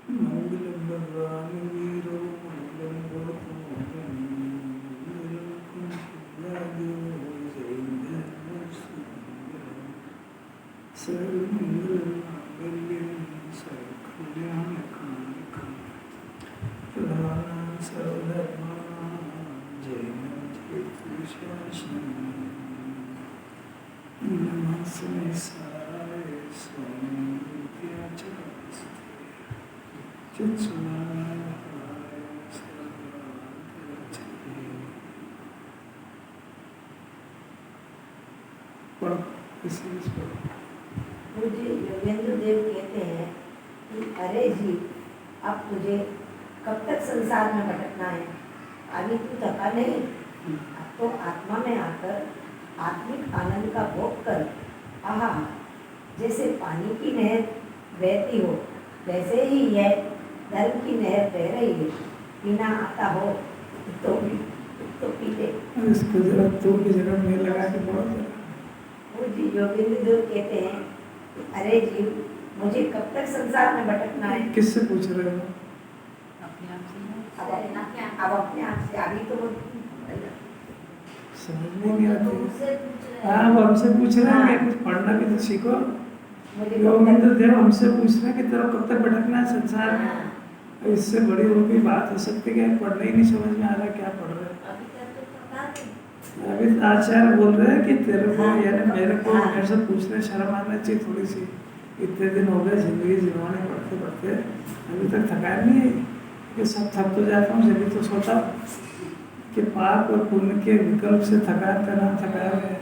मंगलम भगवान वीरो मंगलम गौतम मंगलम कुंभलादेव जय सर्वमंगल मांगल्यं सर्वकल्याणकारिकं प्रधानं सर्वधर्माणां जयं जयतुशासनं नमस्ते साराय स्वामित्याचराय मुझे योगेंद्र देव कहते हैं कि अरे जी, अब तुझे कब तक संसार में भटकना है? अभी तू थका नहीं? अब तो आत्मा में आकर आत्मिक आनंद का भोग कर। आहा, जैसे पानी की नहर बहती हो वैसे ही यह धर्म की नहर बह रही है। पीना आता हो तो पी ले। इसको जरा तो की जगह में लगा के बोल दे। वो जी योगेंद्र देव कहते हैं कि अरे जी, मुझे कब तक संसार में भटकना है? किससे पूछ रहे हो? अपने आप से। अब अपने आप से। अभी तो वो समझ में नहीं आती। हाँ, वो हमसे पूछ रहे हैं कि कुछ पढ़ना भी तो सीखो। योगेंद्र देव हमसे पूछ रहे हैं कि तेरा कब तक भटकना है संसार में? इससे बड़ी और कोई बात हो सकती है? पढ़ना ही नहीं समझ में आ रहा क्या पढ़ रहे हैं। अभी आचार्य बोल रहे हैं कि तेरे को यानी मेरे को मेरे से पूछने शर्म आना चाहिए थोड़ी सी। इतने दिन हो गए जिंदगी जिन्होंने पढ़ते पढ़ते अभी तक थकान नहीं है कि सब थक तो जाता हूँ जब भी तो सोता कि पाप और पुण्य के विकल्प से थकान का नाम थकान है।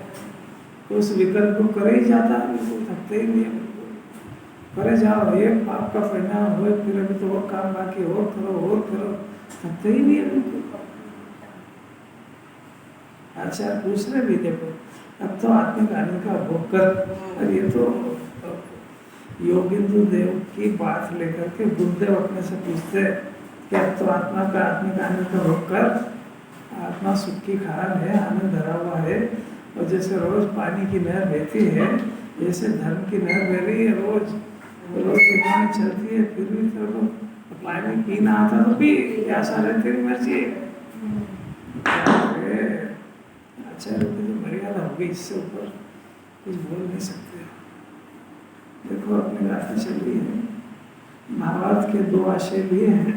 तो उस विकल्प को करे ही जाता है, बिल्कुल थकते ही नहीं है। करे जाओ, एक पाप का परिणाम हो, फिर अभी तो और काम बाकी और करो, थकते ही नहीं है बिल्कुल। आचार्य पूछ रहे भी देखो, अब तो आत्मिक आनंद का भोग कर। और ये तो योगेंद्र देव की बात लेकर के गुरुदेव अपने से पूछते कि अब तो आत्मा का आत्मिक आनंद का भोग कर। आत्मा सुख की खान है, आनंद धरा हुआ है। और जैसे रोज पानी की नहर बहती है, जैसे धर्म की नहर बह रही है रोज जिम्मेदारी चलती है। फिर भी तेरे को पानी पीना आता तो पी, प्यासा रहे तेरी मर्जी है। आचार्य की जो मर्यादा होगी इससे ऊपर कुछ बोल नहीं सकते। देखो अपनी गाथा चल रही है, महाभारत के 2 आशय लिए हैं।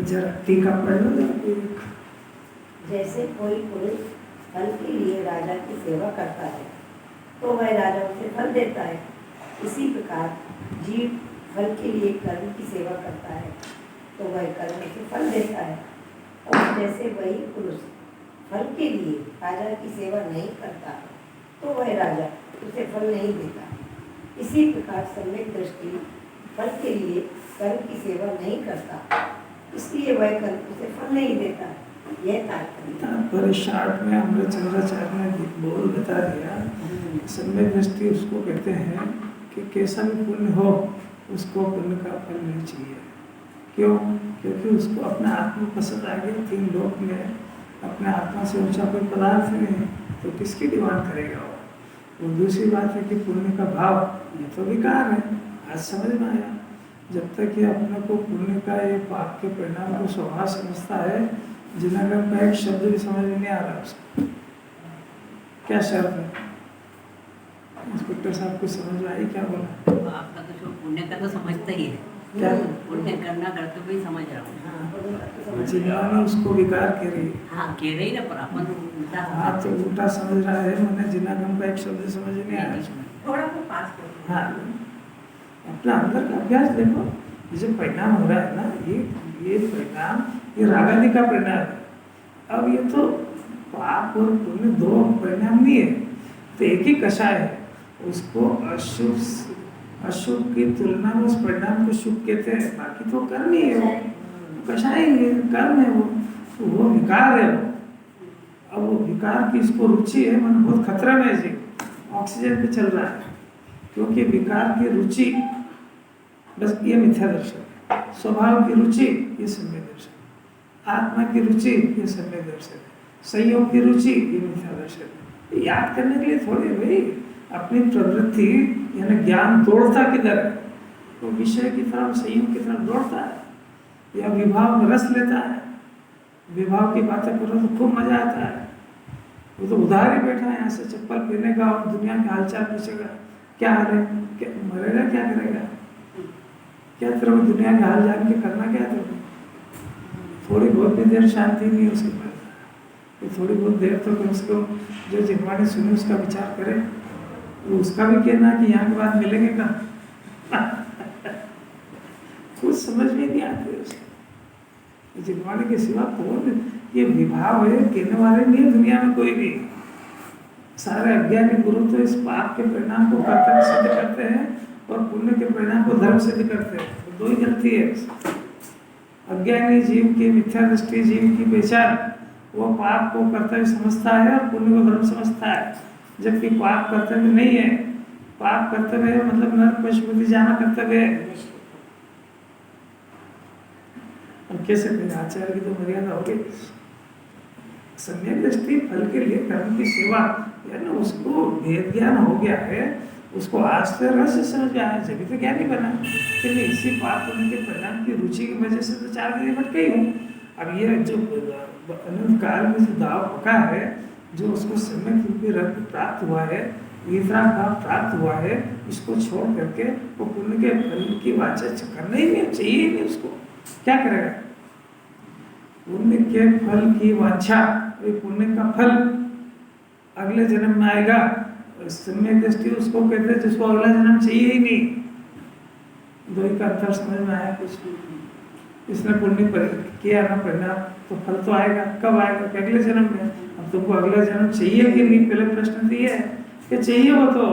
जरा टीका पढ़ लो एक। जैसे कोई पुरुष फल के लिए राजा की सेवा करता है तो वह राजा उसे फल देता है। इसी प्रकार जीव फल के लिए कर्म की सेवा करता है तो वह कर्म से फल देता है। और जैसे वही पुरुष फल के लिए राजा की सेवा नहीं करता तो वह राजा उसे फल नहीं देता। इसी प्रकार सम्यक दृष्टि फल के लिए कर्म की सेवा नहीं करता, इसलिए वह कर्म उसे फल नहीं देता। यह तात्पर्य शार्ट में अमृतचंद्राचार्य ने बोल बता दिया। सम्यक दृष्टि उसको कहते हैं कि कैसा भी पुण्य हो उसको पुण्य का फल नहीं चाहिए। क्यों? क्योंकि उसको अपना आत्मा पसंद आ गया। 3 लोक में अपने आत्मा से ऊंचा कोई पदार्थ नहीं है तो किसकी डिमांड करेगा वो। दूसरी बात है कि पुण्य का भाव ये तो विकार है। आज समझ में आया। जब तक ये अपने को पुण्य का ये पाप के परिणाम को स्वभाव समझता है, जिनागम का एक शब्द भी समझ में नहीं आ रहा उसको। क्या शर्त है? इंस्पेक्टर साहब को समझ में आई क्या बोला? आपका तो जो पुण्य का तो समझता ही है। क्या पुण्य करना करते हुए समझ रहा हूँ। जिन्होंने उसको विकार कह रही है। हाँ, कह रही ना, पर अपन उल्टा हाँ तो उल्टा समझ रहा है। मैंने जिनागम का एक शब्द समझ नहीं आया। थोड़ा तो पास करो। हाँ, अपना अंदर का अभ्यास देखो। जो परिणाम हो रहा है ना, ये परिणाम ये रागादि का परिणाम है। अब ये तो पाप और पुण्य 2 परिणाम नहीं है, तो एक ही कषाय है। उसको अशुभ की तुलना में उस परिणाम को शुभ कहते हैं। बाकी तो कर्म ही है, वो कषाय ही है, कर्म है वो। तो वो विकार है वो। अब वो विकार की इसको रुचि है, मन बहुत खतरा में है जी, ऑक्सीजन पे चल रहा है। क्योंकि विकार की रुचि बस ये मिथ्या दर्शन है। स्वभाव की रुचि ये सम्यक दर्शन है। आत्मा की रुचि ये सम्यक दर्शन है। संयोग की रुचि ये मिथ्या दर्शन है। याद करने के लिए थोड़े भाई अपनी प्रवृत्ति यानी ज्ञान तोड़ता किधर है? वो विषय की तरफ, संयम की तरफ दौड़ता है, या विभाव में रस लेता है। विभाव की बातें करो तो खूब मजा आता है। वो तो उधार ही बैठा है, यहाँ से चप्पल पहनेगा और दुनिया के हालचाल पूछेगा, क्या हाल है, क्या मरेगा, क्या करेगा, क्या तेरे को दुनिया के हाल जान के करना क्या तेरे को? थोड़ी बहुत भी देर शांति नहीं है उसके पास। ये थोड़ी बहुत देर तो कम से कम जो जिन्होंने सुनी उसका विचार करे, तो उसका भी कहना कि यहाँ के बाद मिलेंगे कहाँ कुछ समझ में नहीं आते उसको। जिन्होंने के सिवा कौन ये विभाव है, कहने वाले नहीं है दुनिया में कोई भी। सारे अज्ञानी गुरु तो इस पाप के परिणाम को कर्तव्य सिद्ध करते हैं और पुण्य के परिणाम को धर्म सिद्ध करते हैं। तो दो ही गलती है। अज्ञानी जीव की मिथ्या दृष्टि जीव की पहचान, वो पाप को कर्तव्य समझता है और पुण्य को धर्म समझता है, जबकि पाप कर्तव्य नहीं है। पाप कर्तव्य है मतलब नरक पशुपति जाना कर्तव्य है। अब कैसे कहें, आचार्य की तो मर्यादा हो गई। सम्यक दृष्टि फल के लिए कर्म की सेवा, यानी उसको भेद ज्ञान हो गया है, उसको आज से रस समझ में आया, जब तो ज्ञानी बना। फिर इसी पाप पुण्य के परिणाम की रुचि की वजह से तो 4 दिन भटके ही हूँ। अब ये जो अनंत काल में जो दाव पका है, जो उसको सम्यक रूपी रंग प्राप्त हुआ है, वितरा का प्राप्त हुआ है, इसको छोड़ करके वो पुण्य के फल की वाचा करना ही नहीं चाहिए, नहीं उसको क्या करेगा? पुण्य के फल की वांछा, पुण्य का फल अगले जन्म में आएगा। सम्यक दृष्टि उसको कहते हैं जिसको अगला जन्म चाहिए ही नहीं। दो ही का अंतर समझ में आया कुछ? इसने पुण्य किया ना परिणाम, तो फल तो आएगा। कब आएगा? अगले जन्म में। अब तुमको अगला जन्म चाहिए कि नहीं, पहले प्रश्न तो ये है कि चाहिए हो तो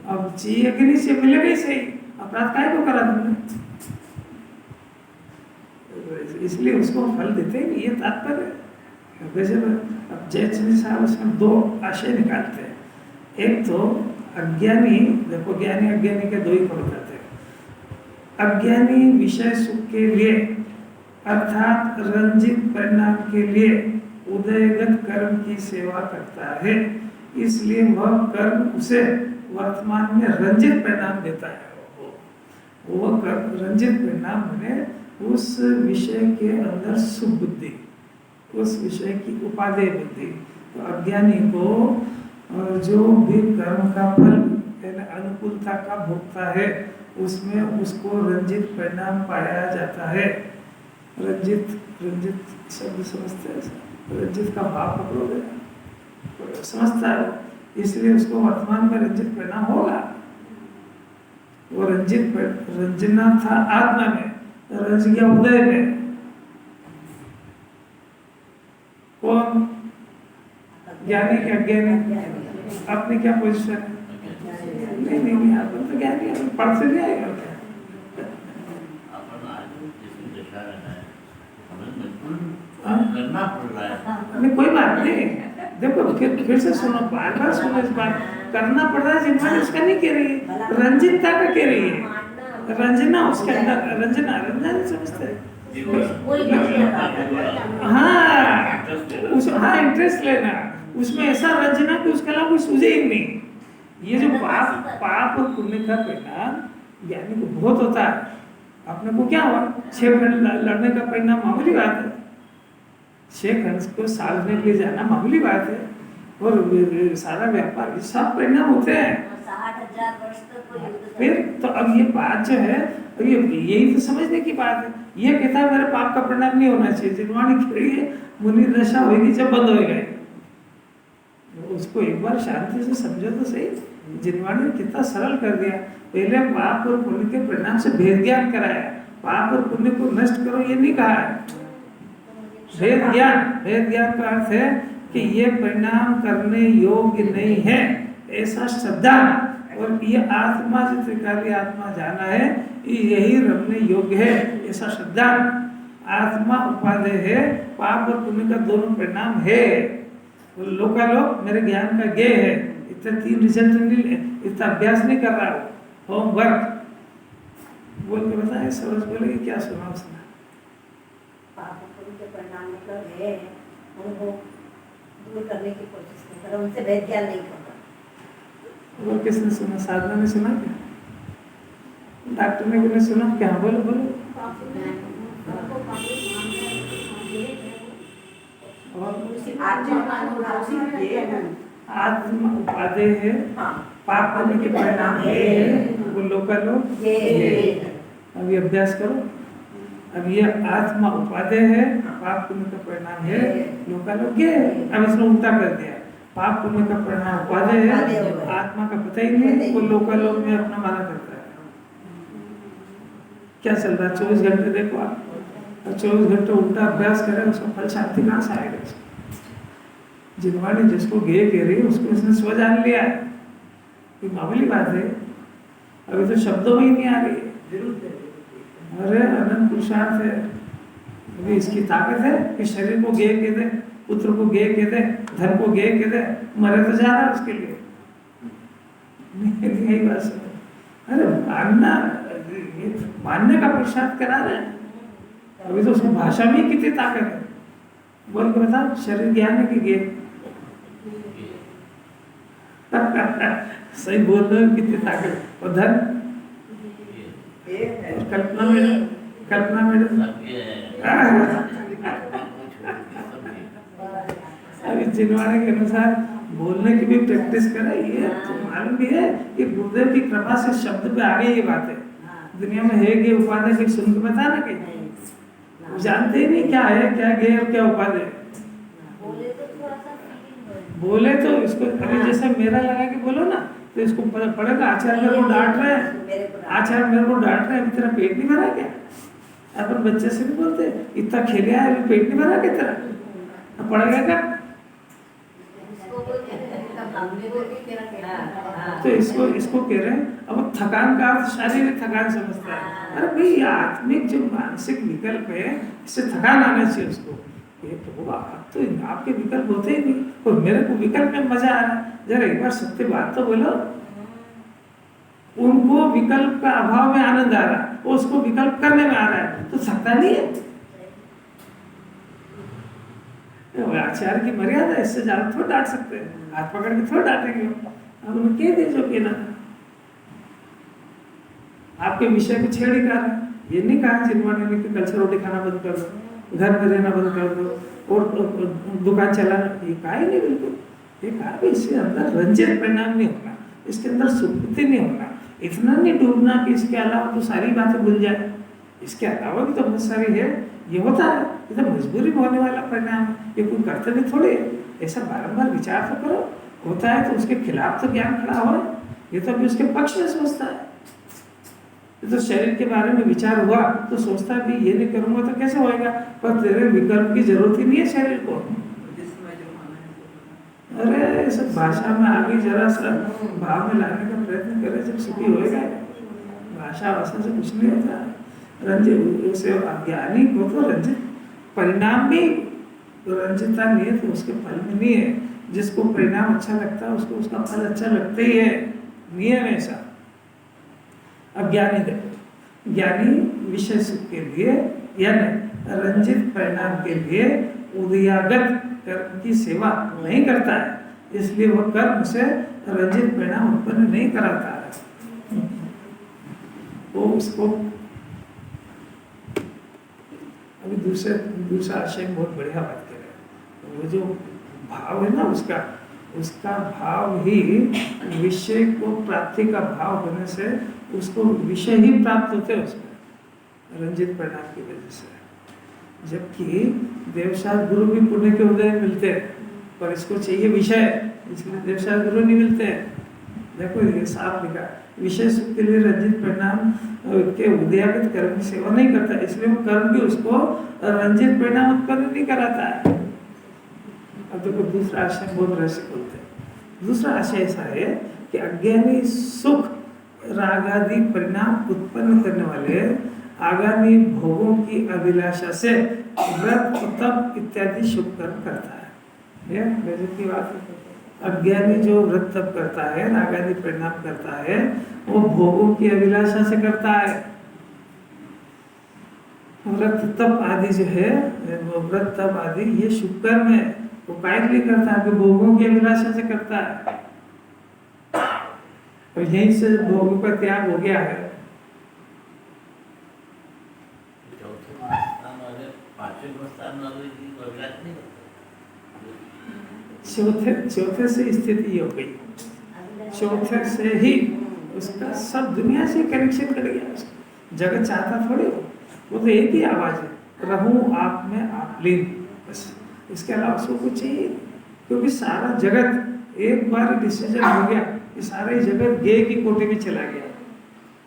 अब चाहिए कि नहीं चाहिए, मिलेगा ही सही। अपराध काहे को करा तुमने? इसलिए उसको फल देते ही नहीं, ये तात्पर्य है। अब जयचंद साहब उसमें 2 आशय निकालते हैं। एक तो अज्ञानी, देखो ज्ञानी अज्ञानी के 2 ही फल होते हैं। अज्ञानी विषय सुख के लिए अर्थात रंजित परिणाम के लिए उदयगत कर्म की सेवा करता है, इसलिए वह कर्म उसे वर्तमान में रंजित परिणाम देता है। वो कर्म रंजित परिणाम बने उस विषय के अंदर सुबुद्धि, उस विषय की उपादेय बुद्धि। तो अज्ञानी को जो भी कर्म का फल अनुकूलता का भोगता है, उसमें उसको रंजित परिणाम पाया जाता है। रंजित शब्द समझते हैं, रंजित का भाव पकड़ोगे समझता है, इसलिए उसको वर्तमान में रंजित परिणाम होगा। वो रंजना था आत्मा में, रंज गया उदय में। कौन? ज्ञानी के अज्ञानी? अपनी क्या पोजीशन है? नहीं अपन तो ज्ञानी है, पढ़ से नहीं आएगा क्या? करना पड़ रहा है। नहीं कोई बात नहीं, देखो फिर से सुनो, बार सुनो इस बात। करना पड़ रहा है जिन्होंने उसका नहीं कह रही है, रंजितता का कह रही है। रंजना उसके अंदर, रंजना नहीं समझते? हाँ इंटरेस्ट लेना उसमें, ऐसा रंजना कि उसके अलावा कोई सूझे ही नहीं। ये जो पाप और पुण्य का परिणाम ज्ञानी को बहुत होता है। अपने को क्या हुआ, 6 घंटे लड़ने का परिणाम मामूली बात है। 6 घंटे को साधने के लिए जाना मामूली बात है, और सारा व्यापार सब परिणाम होते हैं। 60,000 वर्ष तक कोई युद्ध फिर तो अब ये बात जो है, यही तो समझने की बात है। ये कहता है मेरे पाप का परिणाम नहीं होना चाहिए, जिन्वाणी करिए मुनि दशा होगी जब बंद होएगा। उसको एक बार शांति से समझो तो सही। जिन्वाणी ने कितना सरल कर दिया। पहले पाप और पुण्य के परिणाम से भेद ज्ञान कराया, पाप और पुण्य को नष्ट करो ये नहीं कहा है। भेद ज्ञान का अर्थ है कि ये परिणाम करने योग्य नहीं है, ऐसा श्रद्धा। और ये आत्मा जो त्रिकाली आत्मा जाना है, यही रमने योग्य है, ऐसा श्रद्धा। आत्मा उपादेय है, पाप और पुण्य का दोनों परिणाम है। लोकालोक मेरे ज्ञान का ज्ञेय है, इतना 3 रिजल्ट नहीं, इतना अभ्यास नहीं कर रहा हूँ, होमवर्क बोल के बताए। समझ बोले क्या सुना उसने? पाप पुण्य के परिणाम मतलब है उनको दूर करने की कोशिश नहीं कर रहा, उनसे भेद ज्ञान नहीं करता। वो किसने सुना? साधना ने सुना क्या? डॉक्टर ने बोले सुना क्या, बोलो बोलो। आत्मा उपादेय है, पाप करने के परिणाम है, वो लोकालोक ये। अभी अभ्यास करो। अब ये आत्मा उपादेय है, पाप पुण्य का परिणाम है, लोकालोक ये। अब इसने उल्टा कर दिया, पाप पुण्य का परिणाम उपादेय है, आत्मा का पता ही नहीं, वो लोकालोक में अपना माना करता है। क्या चल रहा है 24 घंटे देखो आप, 24 घंटे उल्टा अभ्यास करें, उसका फल शांति कहाँ से आएगा? जिनवाणी जिसको गे कह रही है उसको इसने स्व जान लिया है, ये मामूली बात है। अभी तो शब्दों में ही नहीं आ रही है। अरे अनंत पुरुषार्थ है। अभी इसकी ताकत है कि शरीर को गे कह दे, पुत्र को गे कह दे, धन को गे कह दे, मरे तो जा रहा है उसके लिए। यही बात है। अरे मानने का पुरुषार्थ करा रहे हैं। अभी तो उसकी भाषा में कितनी ताकत है, बोल के बता। शरीर ज्ञान है कि गे? सही बोल रहे हो, कितनी ताकत। और धन और कल्पना में, कल्पना में अभी जिनवाने के अनुसार बोलने की भी प्रैक्टिस करें। ये तो मालूम भी है कि गुरुदेव की कृपा से शब्द पे आ गई ये बातें। दुनिया में है गे उपाधि के सुन के बता ना कहीं, जानते ही नहीं क्या है, क्या गे और क्या उपाधि। बोले तो इसको अभी जैसे मेरा लगा के बोलो ना, तो इसको पता पड़ेगा। आचार्य मेरे को डांट रहे हैं, आचार्य मेरे को डांट रहे हैं, अभी तेरा पेट नहीं भरा क्या? अपन बच्चे से भी बोलते इतना खेले आए, अभी पेट नहीं भरा क्या तेरा? अब पड़ेगा क्या? तो इसको कह रहे हैं। अब थकान का अर्थ शारीरिक थकान समझता है। अरे भाई ये आत्मिक जो मानसिक विकल्प है, इससे थकान आना चाहिए उसको। ये तो आपके विकल्प होते ही नहीं, और मेरे को विकल्प में मजा आ रहा है। जरा एक बार सत्य बात तो बोलो। उनको विकल्प का अभाव में आनंद आ रहा है, वो उसको विकल्प करने में आ रहा है, तो सकता नहीं है। आचार्य की मर्यादा, इससे ज्यादा थोड़ा डांट सकते हैं। हाथ पकड़ के थोड़ा डांटेंगे। अब उन्हें कह दे जो कहना। आपके विषय को छेड़ ही कर, ये नहीं कहा जिनवाने ने कल से रोटी खाना बंद कर दो, घर में रहना बंद कर दो, और दुकान चलाना, ये कहा ही नहीं बिल्कुल। ये कहा कि इसके अंदर रंजित परिणाम नहीं होना, इसके अंदर सुकृति नहीं होना, इतना नहीं डूबना कि इसके अलावा तो सारी बातें भूल जाए। इसके अलावा भी तो बहुत सारी है, ये होता है, ये तो मजबूरी में होने वाला परिणाम है, ये कोई कर्तव्य थोड़े है। ऐसा बारंबार विचार तो करो, होता है तो उसके खिलाफ तो ज्ञान खड़ा हो। ये तो अभी उसके पक्ष में सोचता है। तो शरीर के बारे में विचार हुआ तो सोचता है भी ये नहीं करूंगा तो कैसे होएगा, पर तेरे विकल्प की जरूरत ही नहीं है शरीर को। अरे सब भाषा में आगे जरा सा भाव में लाने का प्रयत्न करे, जब सुखी होएगा। भाषा भाषा से कुछ नहीं होता। रंजित उसे अज्ञानी को तो रंजित परिणाम भी रंजितता नहीं है, तो उसके फल में नहीं है। जिसको परिणाम अच्छा लगता है उसको उसका फल अच्छा लगता ही है, नियम ऐसा। अब ज्ञानी देखो, ज्ञानी विषय सुख के लिए यानी रंजित परिणाम के लिए उदयागत कर्म की सेवा नहीं करता है, इसलिए वह कर्म से रंजित परिणाम उत्पन्न नहीं कराता है। वो उसको अभी दूसरा आशय बहुत बढ़िया बात कर रहे हैं। वो जो भाव है ना उसका भाव ही विषय को प्राप्ति का भाव होने से उसको विषय ही प्राप्त होते हैं उसमें रंजित परिणाम की वजह से। जबकि देवशास्त्र गुरु भी पुण्य के उदय मिलते हैं, पर इसको चाहिए विषय, इसलिए देवशास्त्र गुरु नहीं मिलते हैं। देखो ये साफ लिखा, विषय सुख के लिए रंजित परिणाम के उदयागत कर्म की सेवा नहीं करता, इसलिए वो कर्म भी उसको रंजित परिणाम उत्पन्न नहीं कराता है। अब देखो दूसरा आशय बहुत रहस्य बोलते हैं। दूसरा आशय ऐसा है कि अज्ञानी सुख रागादि परिणाम उत्पन्न करने वाले आगामी भोगों की अभिलाषा से व्रत तप इत्यादि शुभ कर्म करता है। यह गजब की बात है। अज्ञानी जो व्रत तप करता है, रागादि परिणाम करता है, वो भोगों की अभिलाषा से करता है। व्रत तप आदि जो है, वो व्रत तप आदि ये शुभ कर्म है। वो काय के लिए करता है? भोगों की अभिलाषा से करता है। और यहीं से भोगों का त्याग हो गया है, पांचवें को स्थान वाले की कोई अभिलाष नहीं करते। चौथे से स्थिति ये हो गई, चौथे से ही उसका सब दुनिया से कनेक्शन कट गया उसका। जगत चाहता थोड़ी वो तो एक ही आवाज है, रहूं आप में आप लीन, बस इसके अलावा उसको कुछ चाहिए। क्योंकि सारा जगत एक बार डिसीजन हो गया कि सारा ही जगत गे की कोटि में चला गया।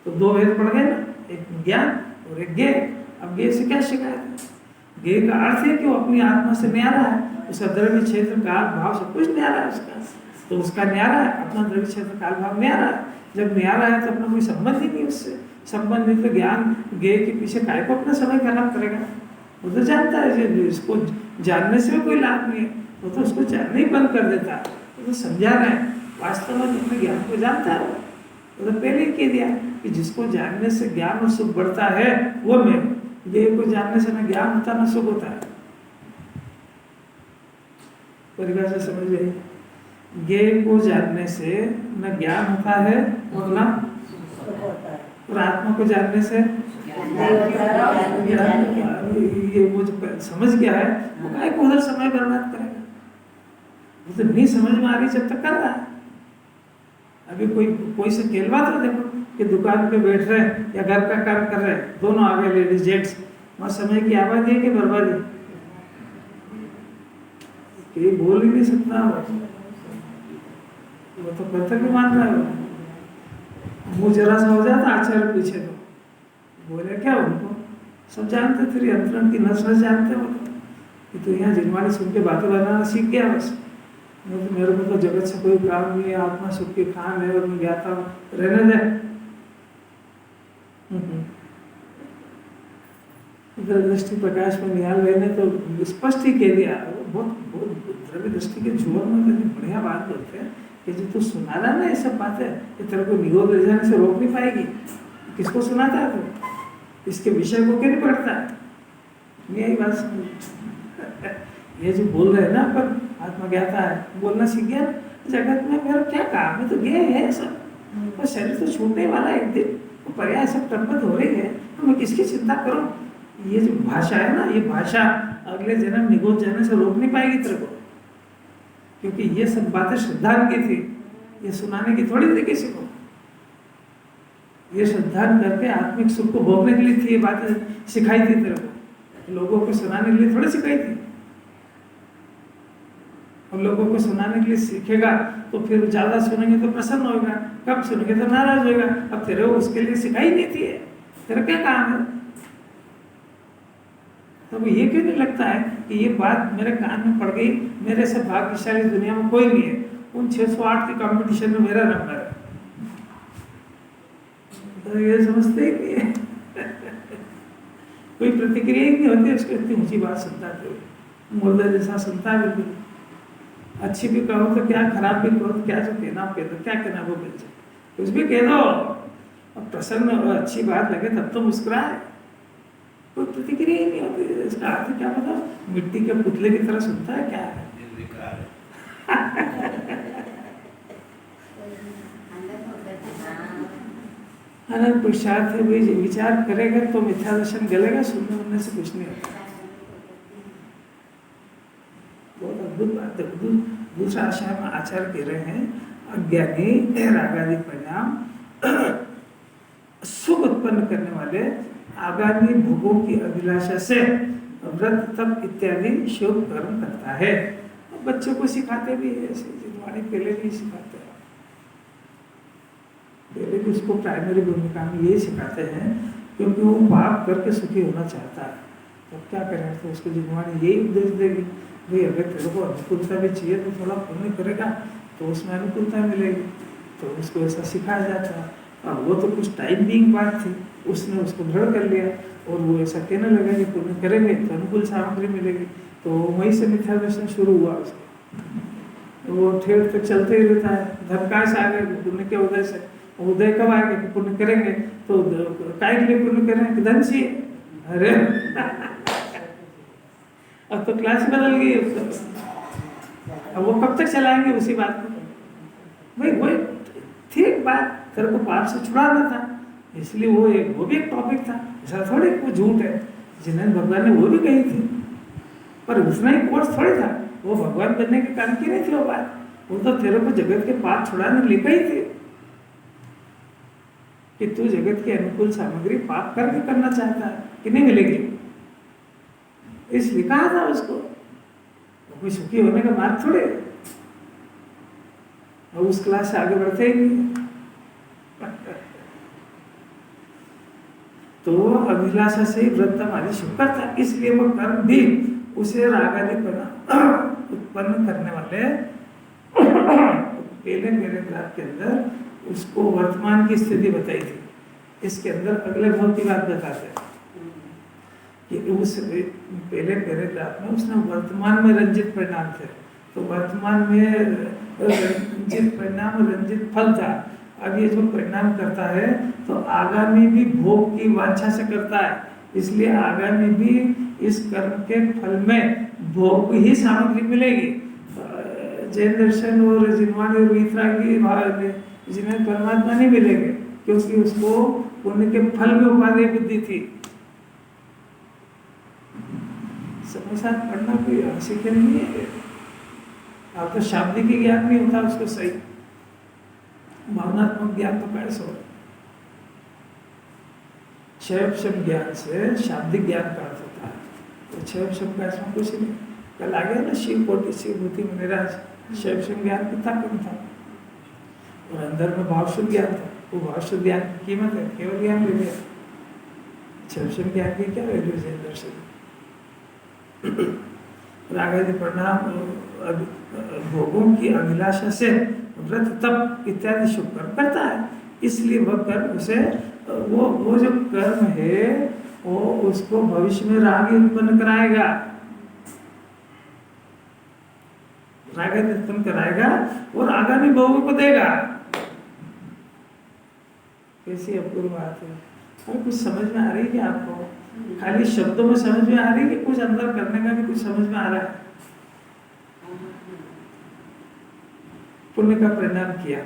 तो दो भेद पड़ गए ना, एक ज्ञान और एक गे। अब गे से क्या शिकायत है? गे का अर्थ है कि वो अपनी आत्मा से न्यारा है, उसका द्रव्य क्षेत्र काल भाव सब कुछ न्यारा है उसका, तो उसका न्यारा है, अपना द्रव्य क्षेत्र काल भाव न्यारा है। जब न्यारा है तो अपना कोई संबंध ही नहीं उससे, संबंधित तो ज्ञान गे के पीछे काय को अपना समय खराब करेगा। वो तो जानता है कि इसको जानने से कोई लाभ नहीं है, वो तो उसको जानने ही बंद कर देता है। वो तो समझा रहे हैं, वास्तव में अपने ज्ञान को जानता है। वो तो पहले ही कह दिया कि जिसको जानने से ज्ञान और सुख बढ़ता है वो मैं, गे को जानने से न ज्ञान होता न सुख होता है। परिभाषा समझ गई? गे को जानने से न ज्ञान होता है और न और आत्मा को जानने से ये वो जो समझ गया है वो काय को उधर समय बर्बाद करेगा। वो तो नहीं समझ में आ रही जब तक कर रहा है। अभी कोई से कहलवा तो देखो कि दुकान पे बैठ रहे या घर का काम कर रहे, दोनों आ गए लेडीज जेंट्स, वहाँ समय की आबादी है कि बर्बादी? कि बोल ही नहीं सकता वो तो कर्तव्य मान रहा है। मुँह जरा सा हो जाता आचार्य पीछे तो बोले क्या उनको सब जानते, तेरी अंतरण की नस नस जानते हो कि तो यहाँ जिनवाणी सुन के बातें बनाना सीख गया बस। तो मेरे को तो जगत से कोई काम नहीं है, आत्मा सुख के खान है और मैं ज्ञाता हूँ, रहने दे। दृष्टि प्रकाश में निहाल रहने तो स्पष्ट ही कह दिया। बहुत द्रव्य दृष्टि के जोर में बढ़िया बात बोलते हैं कि जो तू सुना रहा ना ये सब बातें, ये तेरे को निगोद ले जाने से रोक नहीं पाएगी। किसको सुनाता है तू? इसके विषय को क्यों नहीं पढ़ता? यही बात समझ। ये जो बोल रहे हैं ना पर आत्मा ज्ञाता है, बोलना सीख गया। जगत में मेरा क्या काम है, तो गए है सब, तो शरीर तो छूटने वाला है एक दिन, तो पर्याय सब टप्पत हो रही है, तो मैं किसकी चिंता करूं? ये जो भाषा है ना, ये भाषा अगले जन्म निगोद जाने से रोक नहीं पाएगी तेरे को। क्योंकि ये सब बातें श्रद्धान की थी, ये सुनाने की थोड़ी थी किसी को। ये श्रद्धान करके आत्मिक सुख को भोगने के लिए थी, ये बातें सिखाई थी तेरे को, लोगों को सुनाने के लिए थोड़ी सिखाई थी। और लोगों को सुनाने के लिए सीखेगा तो फिर ज्यादा सुनेंगे तो प्रसन्न होगा, कम सुनेंगे तो नाराज होगा। अब तेरे को उसके लिए सिखाई नहीं थी, तेरा क्या काम है? तो ये क्यों नहीं लगता है कि ये बात मेरे कान में पड़ गई, मेरे से भाग्यशाली दुनिया में कोई नहीं है, उन 608 के कंपटीशन में मेरा नंबर है। तो ये समझते ही नहीं है। कोई प्रतिक्रिया ही नहीं होती उसको, इतनी ऊंची बात सुनता है मुर्दा जैसा सुनता है। बिल्कुल अच्छी भी कहो तो क्या, खराब भी कहो तो क्या, जो कहना कह दो, क्या कहना वो मिल जाए, कुछ भी कह दो। अब प्रसन्न और अच्छी बात लगे तब तो मुस्कुराए, कोई प्रतिक्रिया ही नहीं होती। इसका अर्थ क्या पता, मिट्टी के पुतले की तरह सुनता है क्या है। अनंत पुरुषार्थ है, वही विचार करेगा तो मिथ्या दर्शन गलेगा, सुनने उनने से कुछ नहीं होता। बहुत अद्भुत बात है। दूसरा आशय में आचार्य कह रहे हैं, अज्ञानी रागादि परिणाम सुख उत्पन्न करने वाले आगामी भोगों की अभिलाषा से व्रत तप इत्यादि शोध कर्म करता है। बच्चों को सिखाते भी है ऐसे, जिनवाणी पहले भी सिखाते हैं, पहले भी उसको प्राइमरी भूमिका में यही सिखाते हैं, क्योंकि वो पाप करके सुखी होना चाहता है। तो क्या करें, तो उसको जिनवाणी यही उपदेश देगी, भाई अगर तेरे को अनुकूलता भी चाहिए तो थोड़ा पुण्य करेगा तो उसमें अनुकूलता मिलेगी। तो उसको ऐसा सिखाया जाता है। अब वो तो कुछ टाइम बीइंग बात थी, उसने उसको दृढ़ कर लिया और वो ऐसा कहने लगा कि पुण्य करेंगे तो अनुकूल सामग्री मिलेगी। तो वहीं से मिथ्या दर्शन शुरू हुआ उसको। वो ठेर तक चलते ही रहता है, धन कहाँ से आ गए, पुण्य के उदय से। उदय कब आएगा कि पुण्य करेंगे, तो काय के लिए पुण्य करेंगे कि धन चाहिए। अरे अब तो क्लास बदल गई, अब वो कब तक चलाएंगे उसी बात को। भाई वही थी एक बात, तेरे को पाप से छुड़ाना था, इसलिए वो भी एक टॉपिक था। ऐसा थोड़ी वो झूठ है, जिन्हें भगवान ने वो भी कही थी। पर उतना ही कोर्स थोड़ी था, वो भगवान बनने के काम की नहीं थी वो बात। वो तो तेरे को जगत के पाप छुड़ाने लिखा ही थी कि तू जगत की अनुकूल सामग्री पाप करके करना चाहता है कि नहीं मिलेगी, इसलिए कहा था उसको। कोई सुखी होने का मार्ग थोड़े, और उस क्लास से आगे बढ़ते ही नहीं। तो अभिलाषा से ही व्रतम आदि शुभ करता, इसलिए वो कर्म भी उसे राग आदि उत्पन्न करने वाले पहले पैराग्राफ के अंदर उसको वर्तमान की स्थिति बताई थी। इसके अंदर अगले भाव की बात बताते हैं कि उस पहले पैराग्राफ में उसने वर्तमान में रंजित परिणाम थे, तो वर्तमान में रंजित परिणाम रंजित फल था। अब ये जो परिणाम करता है तो आगामी भी भोग की वांछा से करता है, इसलिए आगामी भी इस कर्म के फल में भोग ही सामग्री मिलेगी। जैन दर्शन और जिनवाणी और वीतरागी जिन्हें परमात्मा नहीं मिलेंगे, क्योंकि उसको पुण्य के फल में उपाधि बुद्धि थी। समय साथ पढ़ना कोई आवश्यक नहीं है। आप तो शाब्दिक ज्ञान नहीं होता उसको सही, भावनात्मक ज्ञान तो कैसे हो। शैव शब्द ज्ञान से शाब्दिक ज्ञान का अर्थ होता है, तो शैव शब्द का इसमें कुछ नहीं। कल आ गया ना शिव कोटि शिव भूति मुनिराज, शैव शब्द ज्ञान कितना कम था और अंदर में भावशुद्ध ज्ञान था। वो भावशुद्ध ज्ञान की कीमत है, केवल ज्ञान ले लिया। शैव शब्द ज्ञान की क्या वैल्यू है दर्शन। रागादि परिणाम भोगों की अभिलाषा से व्रत तप इत्यादि शुभ कर्म करता है, इसलिए वह कर्म उसे वो जो कर्म है वो उसको भविष्य में राग उत्पन्न कराएगा, राग उत्पन्न कराएगा और आगामी भोगों को देगा। कैसी अपूर्व बात है। और कुछ समझ में आ रही है कि आपको खाली शब्दों में समझ में आ रही है कि कुछ अंदर करने का भी कुछ समझ में आ रहा है। पुण्य का परिणाम किया,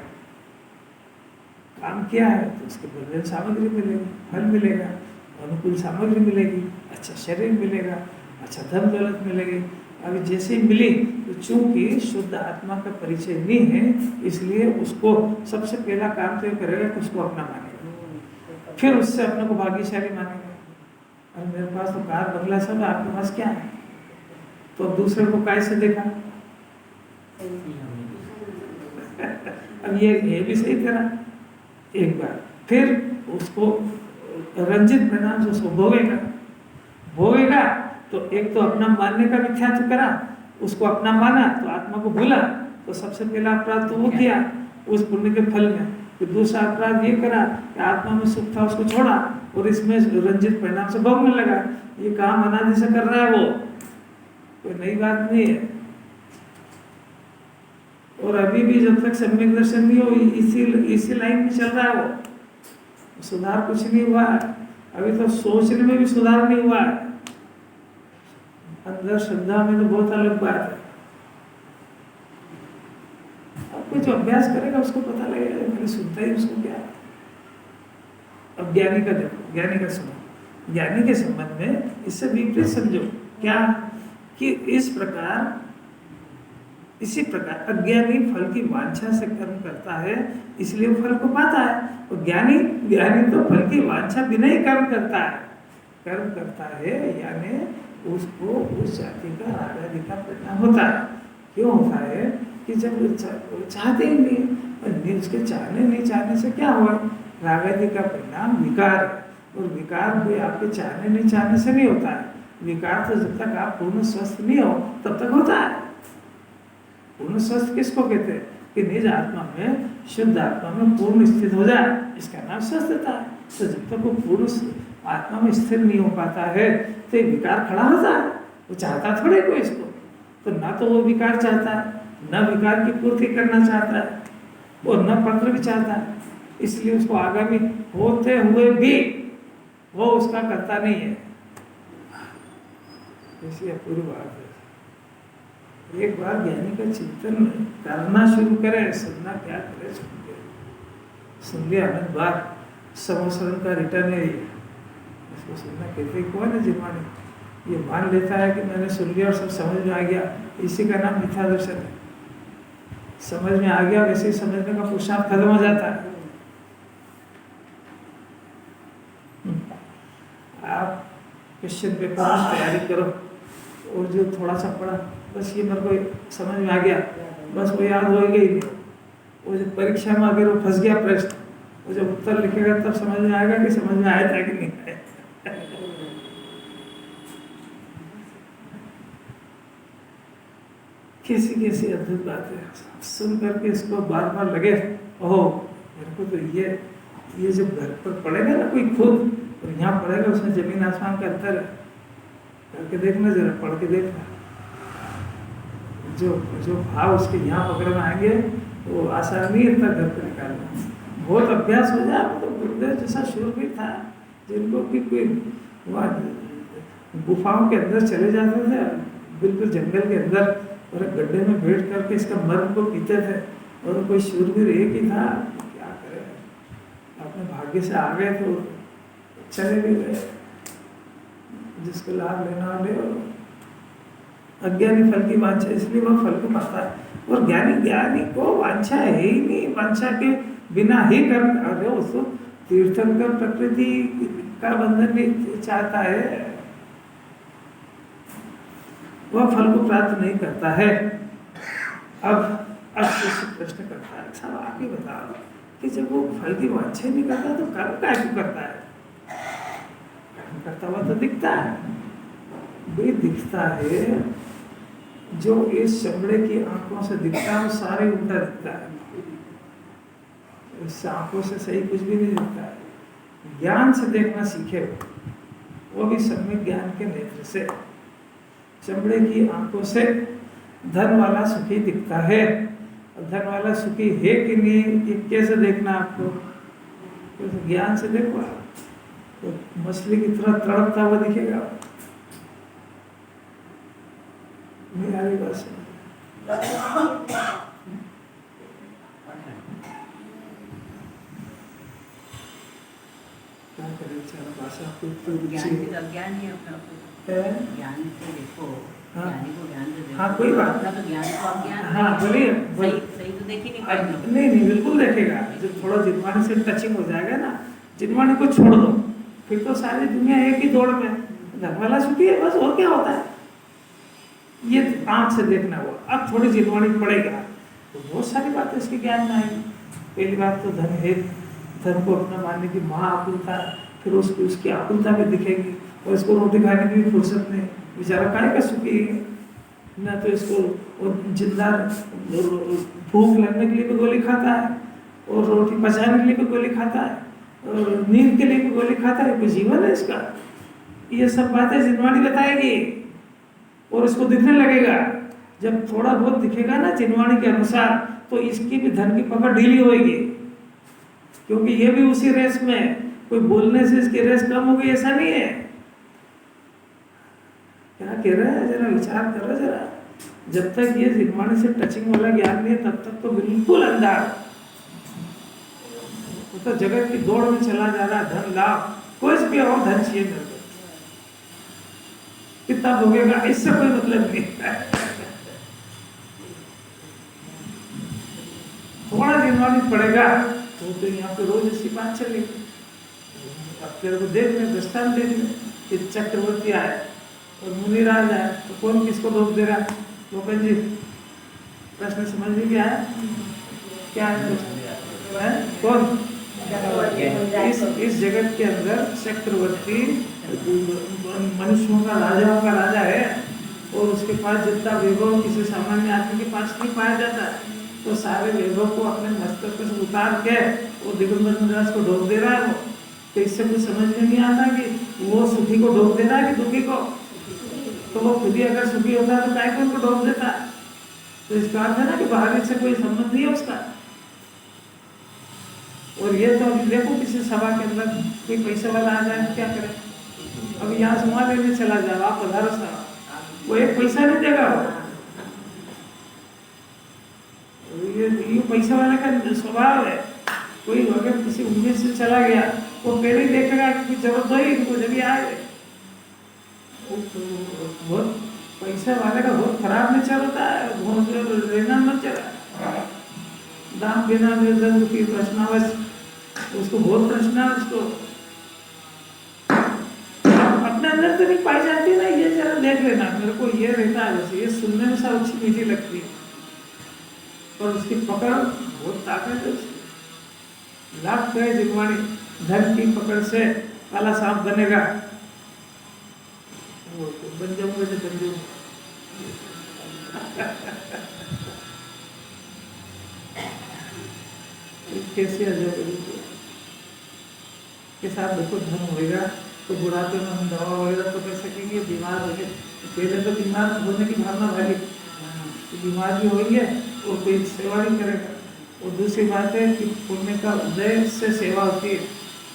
काम किया है तो उसके बदले सामग्री मिलेगी, फल मिलेगा, अनुकूल सामग्री मिलेगी, अच्छा शरीर मिलेगा, अच्छा धन दौलत मिलेगी। अभी जैसे ही मिली तो चूंकि शुद्ध आत्मा का परिचय नहीं है, इसलिए उसको सबसे पहला काम तो ये करेगा कि उसको अपना मानेगा, फिर उससे अपने को भाग्यशाली मानेगा। अरे मेरे पास तो कार बंगला सब है, आपके पास क्या है? तो अब दूसरे को कैसे देखा? अब ये भी सही तेरा एक बार, फिर उसको रंजित परिणाम से उसको भोगेगा तो एक तो अपना मानने का मिथ्यात्व करा, उसको अपना माना तो आत्मा को भूला, तो सबसे पहला अपराध तो वो किया उस पुण्य के फल में। फिर दूसरा अपराध ये करा कि आत्मा में सुख था उसको छोड़ा और इसमें रंजित परिणाम से भोगने लगा। ये काम अनादि से कर रहा है, वो कोई नई बात नहीं है। और अभी भी जब तक सम्यक दर्शन नहीं हो इसी लाइन में चल रहा है वो, सुधार कुछ नहीं हुआ है। अभी तो सोचने में भी सुधार नहीं हुआ है, अंदर श्रद्धा में तो बहुत अलग बात है। अब कोई जो अभ्यास करेगा उसको पता लगेगा, मैंने सुनता ही उसको क्या। अब ज्ञानी का देखो, ज्ञानी का सुनो, ज्ञानी के संबंध में इससे विपरीत समझो क्या कि इसी प्रकार अज्ञानी फल की वांछा से कर्म करता है, इसलिए फल को पाता है। और ज्ञानी तो फल की वांछा बिना ही कर्म करता है, यानी उसको उस जाति का राग आदि का परिणाम होता है। क्यों होता है कि जब चाहते ही नहीं, उसके नहीं चाहने से क्या हुआ? राग आदि का परिणाम विकार है, और विकार कोई आपके नहीं चाहने से नहीं होता है। विकार तो जब तक आप पूर्ण स्वस्थ नहीं हो तब तक होता है। पूर्ण स्वस्थ किसको कहते हैं? कि निज आत्मा में, शुद्ध आत्मा में पूर्ण स्थित हो जाए, इसका नाम स्वस्थता है। तो जब तक वो पूर्ण आत्मा में स्थिर नहीं हो पाता है तो एक विकार खड़ा होता है। वो चाहता थोड़े को इसको, तो ना तो वो विकार चाहता है, न विकार की पूर्ति करना चाहता है, और न पत्र भी चाहता है। इसलिए उसको आगामी होते हुए भी वो उसका करता नहीं है। ऐसी अपूर्व बात है। एक बार ज्ञानी का चिंतन करना शुरू करे, सुनना क्या करे, सुन लिया अनंत बार, समोसरण का रिटर्न है ये, इसको सुनना कहते कौन है जिन्होंने ये मान लेता है कि मैंने सुन लिया और सब समझ में आ गया, इसी का नाम मिथ्या दर्शन है। समझ में आ गया वैसे ही समझने का पुरुषार्थ खत्म हो जाता है। आप क्वेश्चन पेपर की तैयारी करो और जो थोड़ा सा पढ़ा बस ये मेरे को समझ में आ गया, बस वो याद हो गई नहीं। वो जब परीक्षा में अगर वो फंस गया प्रश्न, वो जब उत्तर लिखेगा तब समझ में आएगा कि समझ में आया था कि नहीं आया। कैसी कैसी अद्भुत बात है, सुन करके इसको बार बार लगे ओहो मेरे को तो ये जब घर पर पढ़ेगा ना कोई खुद और यहाँ पढ़ेगा, उसमें जमीन आसमान का अंतर है। करके देखना, जरा पढ़ के देखना, जो भाव उसके यहाँ पकड़ में आएंगे वो आसान नहीं इतना घर पर निकालना। बहुत अभ्यास हो जाए तो गुरुदेव जैसा शूरवीर था जिनको कि कोई वहाँ गुफाओं के अंदर चले जाते थे, बिल्कुल जंगल के अंदर, और गड्ढे में बैठ करके इसका मर्म को पीते थे। और कोई शूरवीर एक ही था, क्या करे, अपने भाग्य से आ गए तो चले भी गए। जिसको लाभ लेना ले, अज्ञानी फल की वांछा, इसलिए वह फल को पाता है। और ज्ञानी को वांछा है ही नहीं, वांछा के बिना ही कर्म। अरे उसको तीर्थंकर प्रकृति का बंधन भी चाहता है, वह फल को प्राप्त नहीं करता है। अब शिष्य प्रश्न करता है, साहब आप ही बताओ कि जब वो फल की वांछा नहीं करता तो कर्म क्या क्यों करता है? कर्म करता हुआ तो दिखता है, भी दिखता है। जो इस चमड़े की आंखों से दिखता है वो सारे उल्टा दिखता है। इस आंखों से सही कुछ भी नहीं दिखता है। ज्ञान से देखना सीखे, वो भी सम्यक ज्ञान के नेत्र से। चमड़े की आंखों से धन वाला सुखी दिखता है, और धन वाला सुखी है कि नहीं ये कैसे देखना आपको? तो ज्ञान से देखो, तो मछली की तरह तड़पता हुआ दिखेगा। मेरी बात सुन, क्या करें बेचारा भाषा को ज्ञान की तो ज्ञान ही अपना ज्ञान से देखो, ज्ञानी को ज्ञान से देखो। हाँ कोई बात अपना तो ज्ञान को आप ज्ञान हाँ बोलिए सही तो देख ही नहीं पाएंगे। नहीं बिल्कुल देखेगा। जब थोड़ा जिनवाणी से टचिंग हो जाएगा ना, जिनवाणी को छोड़ दो फिर तो सारी दुनिया एक ही दौड़ में, धन वाला सुखी है बस, और क्या होता है। ये आंख से देखना हुआ। अब थोड़ी जिनवाणी पड़ेगा तो बहुत सारी बातें इसके ज्ञान में आएगी। पहली बात तो धन है, धन को अपना मानने की महाआकुलता, फिर उसकी उसकी आकुलता भी दिखेगी। और इसको रोटी खाने की भी फुर्सत नहीं, बेचारा काहे का सुखी है ना। तो इसको जिंदा भूख लगने के लिए भी गोली खाता है, और रोटी पचाने के लिए भी गोली खाता है, और नींद के लिए भी गोली खाता है। कोई जीवन है इसका? ये सब बातें जिनवाणी बताएगी और इसको दिखने लगेगा। जब थोड़ा बहुत दिखेगा ना जिनवाणी के अनुसार, तो इसकी भी धन की पकड़ ढीली होगी, क्योंकि ये भी उसी रेस में। कोई बोलने से इसकी रेस कम हो गई ऐसा नहीं है। क्या कह रहा है, जरा विचार करो जरा। जब तक ये जिनवाणी से टचिंग वाला ज्ञान नहीं है तब तक तो बिल्कुल अंधार, तो जगत की दौड़ में चला जा रहा। धन लाभ कुछ भी और धन चाहिए मेरे को, कितना भोगेगा इससे कोई मतलब नहीं है। थोड़ा जिनवाणी पड़ेगा तो यहाँ पे रोज ऐसी बात चलेगी। अब तेरे को देख में दृष्टांत दे कि चक्रवर्ती आए और मुनिराज आए, तो कौन किसको रोक दे रहा? गोपन जी प्रश्न समझ में क्या है? क्या है कौन? इस जगत के अंदर चक्रवर्ती मनुष्यों का राजा है, और उसके पास जितना वैभव किसी सामान्य आदमी के पास नहीं पाया जाता। तो सारे वैभव को अपने मस्तक से उतार के वो दिगंबर महाराज को ढोक दे रहा है। वो तो इससे कुछ समझ में नहीं आता कि वो सुखी को ढोक दे रहा है कि दुखी को। तो वो खुद ही अगर सुखी होता तो काय को उनको ढोक देता। तो इसका अर्थ है ना कि बाहर से कोई संबंध नहीं है उसका। और ये तो अभी देखो किसी सभा के अंदर कोई पैसे वाला आ जाए तो क्या करे? अभी यहाँ से वहाँ लेने चला जाए, आप 15 साल, वो एक पैसा नहीं देगा। ये पैसा वाले का स्वभाव है। कोई अगर किसी उम्मीद से चला गया वो पहले ही देखेगा कि जरूरत हो इनको जब आए। बहुत पैसा वाले का बहुत खराब में चलता है, बहुत लेना मत चला दाम बिना निर्धन की प्रश्नावश उसको बहुत प्रश्न है उसको अपने अंदर तो नहीं पाई जाती ना, ये जरा देख लेना मेरे को ये रहता है वैसे, ये सुनने में सब अच्छी मीठी लगती है पर उसकी पकड़ बहुत ताकत है उसकी। लाभ गए जिनवाणी धन की पकड़ से काला सांप बनेगा, वो तो बन जाऊंगा जो बन जाऊंगा। कैसे अजय के साथ देखो धन होएगा तो बुढ़ापे में हम दवा वगैरह तो कर सकेंगे, बीमार होंगे पहले तो बीमार होने की भावना भागी तो बीमार भी होंगे और कोई सेवा नहीं करेगा। और दूसरी बात है कि पुण्य का उदय से सेवा होती है,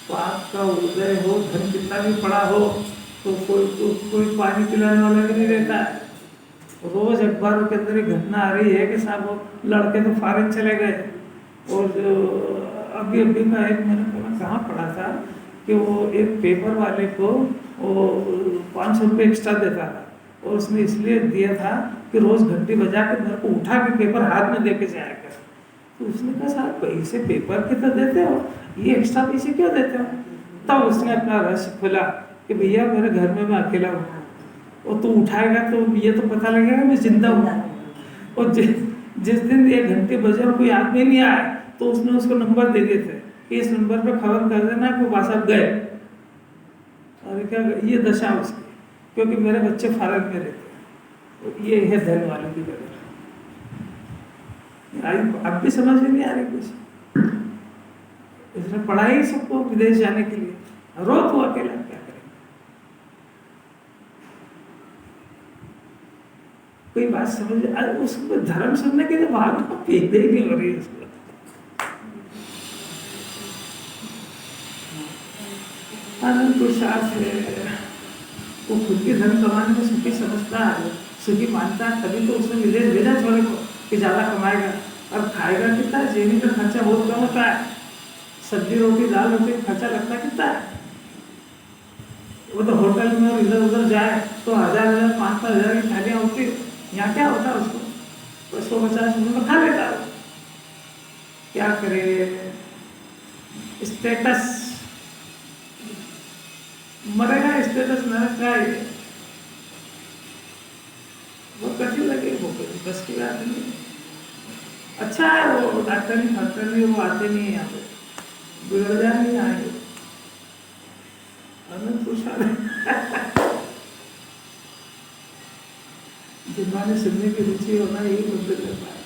तो आपका उदय हो धन कितना भी पड़ा हो तो कोई पानी पिलाने वाला भी नहीं रहता है। रोज अखबारों के अंदर एक घटना आ रही है कि साहब वो लड़के तो फॉरेन चले गए और अभी अभी का एक मैंने कहाँ पढ़ा था कि वो एक पेपर वाले को वो 500 रुपये एक्स्ट्रा देता था और उसने इसलिए दिया था कि रोज घंटी बजा के मेरे को उठा के पेपर हाथ में दे के जाया कर। तो उसने कहा साहब पैसे पेपर के तो देते हो, ये एक्स्ट्रा पैसे क्यों देते हो? तब उसने अपना रहस्य खोला कि भैया मेरे घर में मैं अकेला हूँ और तू उठाएगा तो ये तो पता लगेगा मैं जिंदा हूँ। और जिस दिन ये घंटे बजे और कोई आदमी नहीं आया तो उसने उसको नंबर दे दिए थे कि इस नंबर पे खबर कर देना कि वो साहब गए। अरे क्या ये दशा उसकी, क्योंकि मेरे बच्चे फॉरेन में रहते हैं। तो ये है धन वाले की गलत। अब भी समझ में नहीं आ रही कुछ, इसने पढ़ाई सबको विदेश जाने के लिए, रोज हुआ अकेला क्या करें। कोई बात समझ उसको धर्म सुनने के लिए बात पेद ही नहीं हो रही उसको। आनंद पुरुषार्थ है, वो खुद के धन कमाने में सुखी समझता है, सुखी मानता है, तभी तो उसने विदेश भेजा छोरे को कि ज्यादा कमाएगा। और खाएगा कितना है, जीने का खर्चा बहुत कम होता है, सब्जी रोटी दाल रोटी खर्चा लगता कितना है। वो तो होटल में और इधर उधर जाए तो 1000 5,000 की थालियाँ होती, यहाँ क्या होता है उसको 150 में खा लेता है। क्या करे, स्टेटस मरेगा, स्टेटस नरक का है, वो कठिन लगे, वो बस की बात नहीं। अच्छा है वो डॉक्टर नहीं वो आते नहीं है यहाँ पे, बिगड़ जाए नहीं आएंगे। अनंत जिन्होंने सुनने की रुचि होना यही मुद्दे करता है।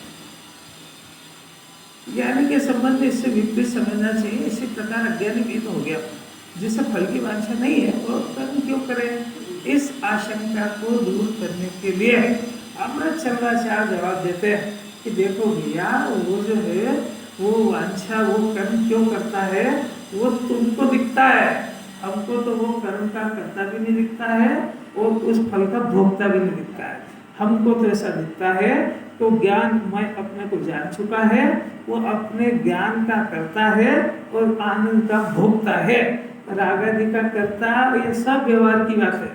ज्ञानी के संबंध में इससे विपरीत समझना चाहिए। इसी प्रकार अज्ञानी भी तो हो गया जिससे फल की वांछा नहीं है और कर्म क्यों करें। इस आशंका को दूर करने के लिए अमृत चंद्राचार्य जवाब देते हैं कि देखो भैया, वो जो है वो वांछा वो कर्म क्यों करता है वो तुमको दिखता है, हमको तो वो कर्म का करता भी नहीं दिखता है और उस फल का भोगता भी नहीं दिखता है। हमको तो ऐसा दिखता है तो ज्ञान मैं अपने को जान चुका है, वो अपने ज्ञान का करता है और आनंद का भोगता है, राग आदि का करता, ये सब व्यवहार की बात है।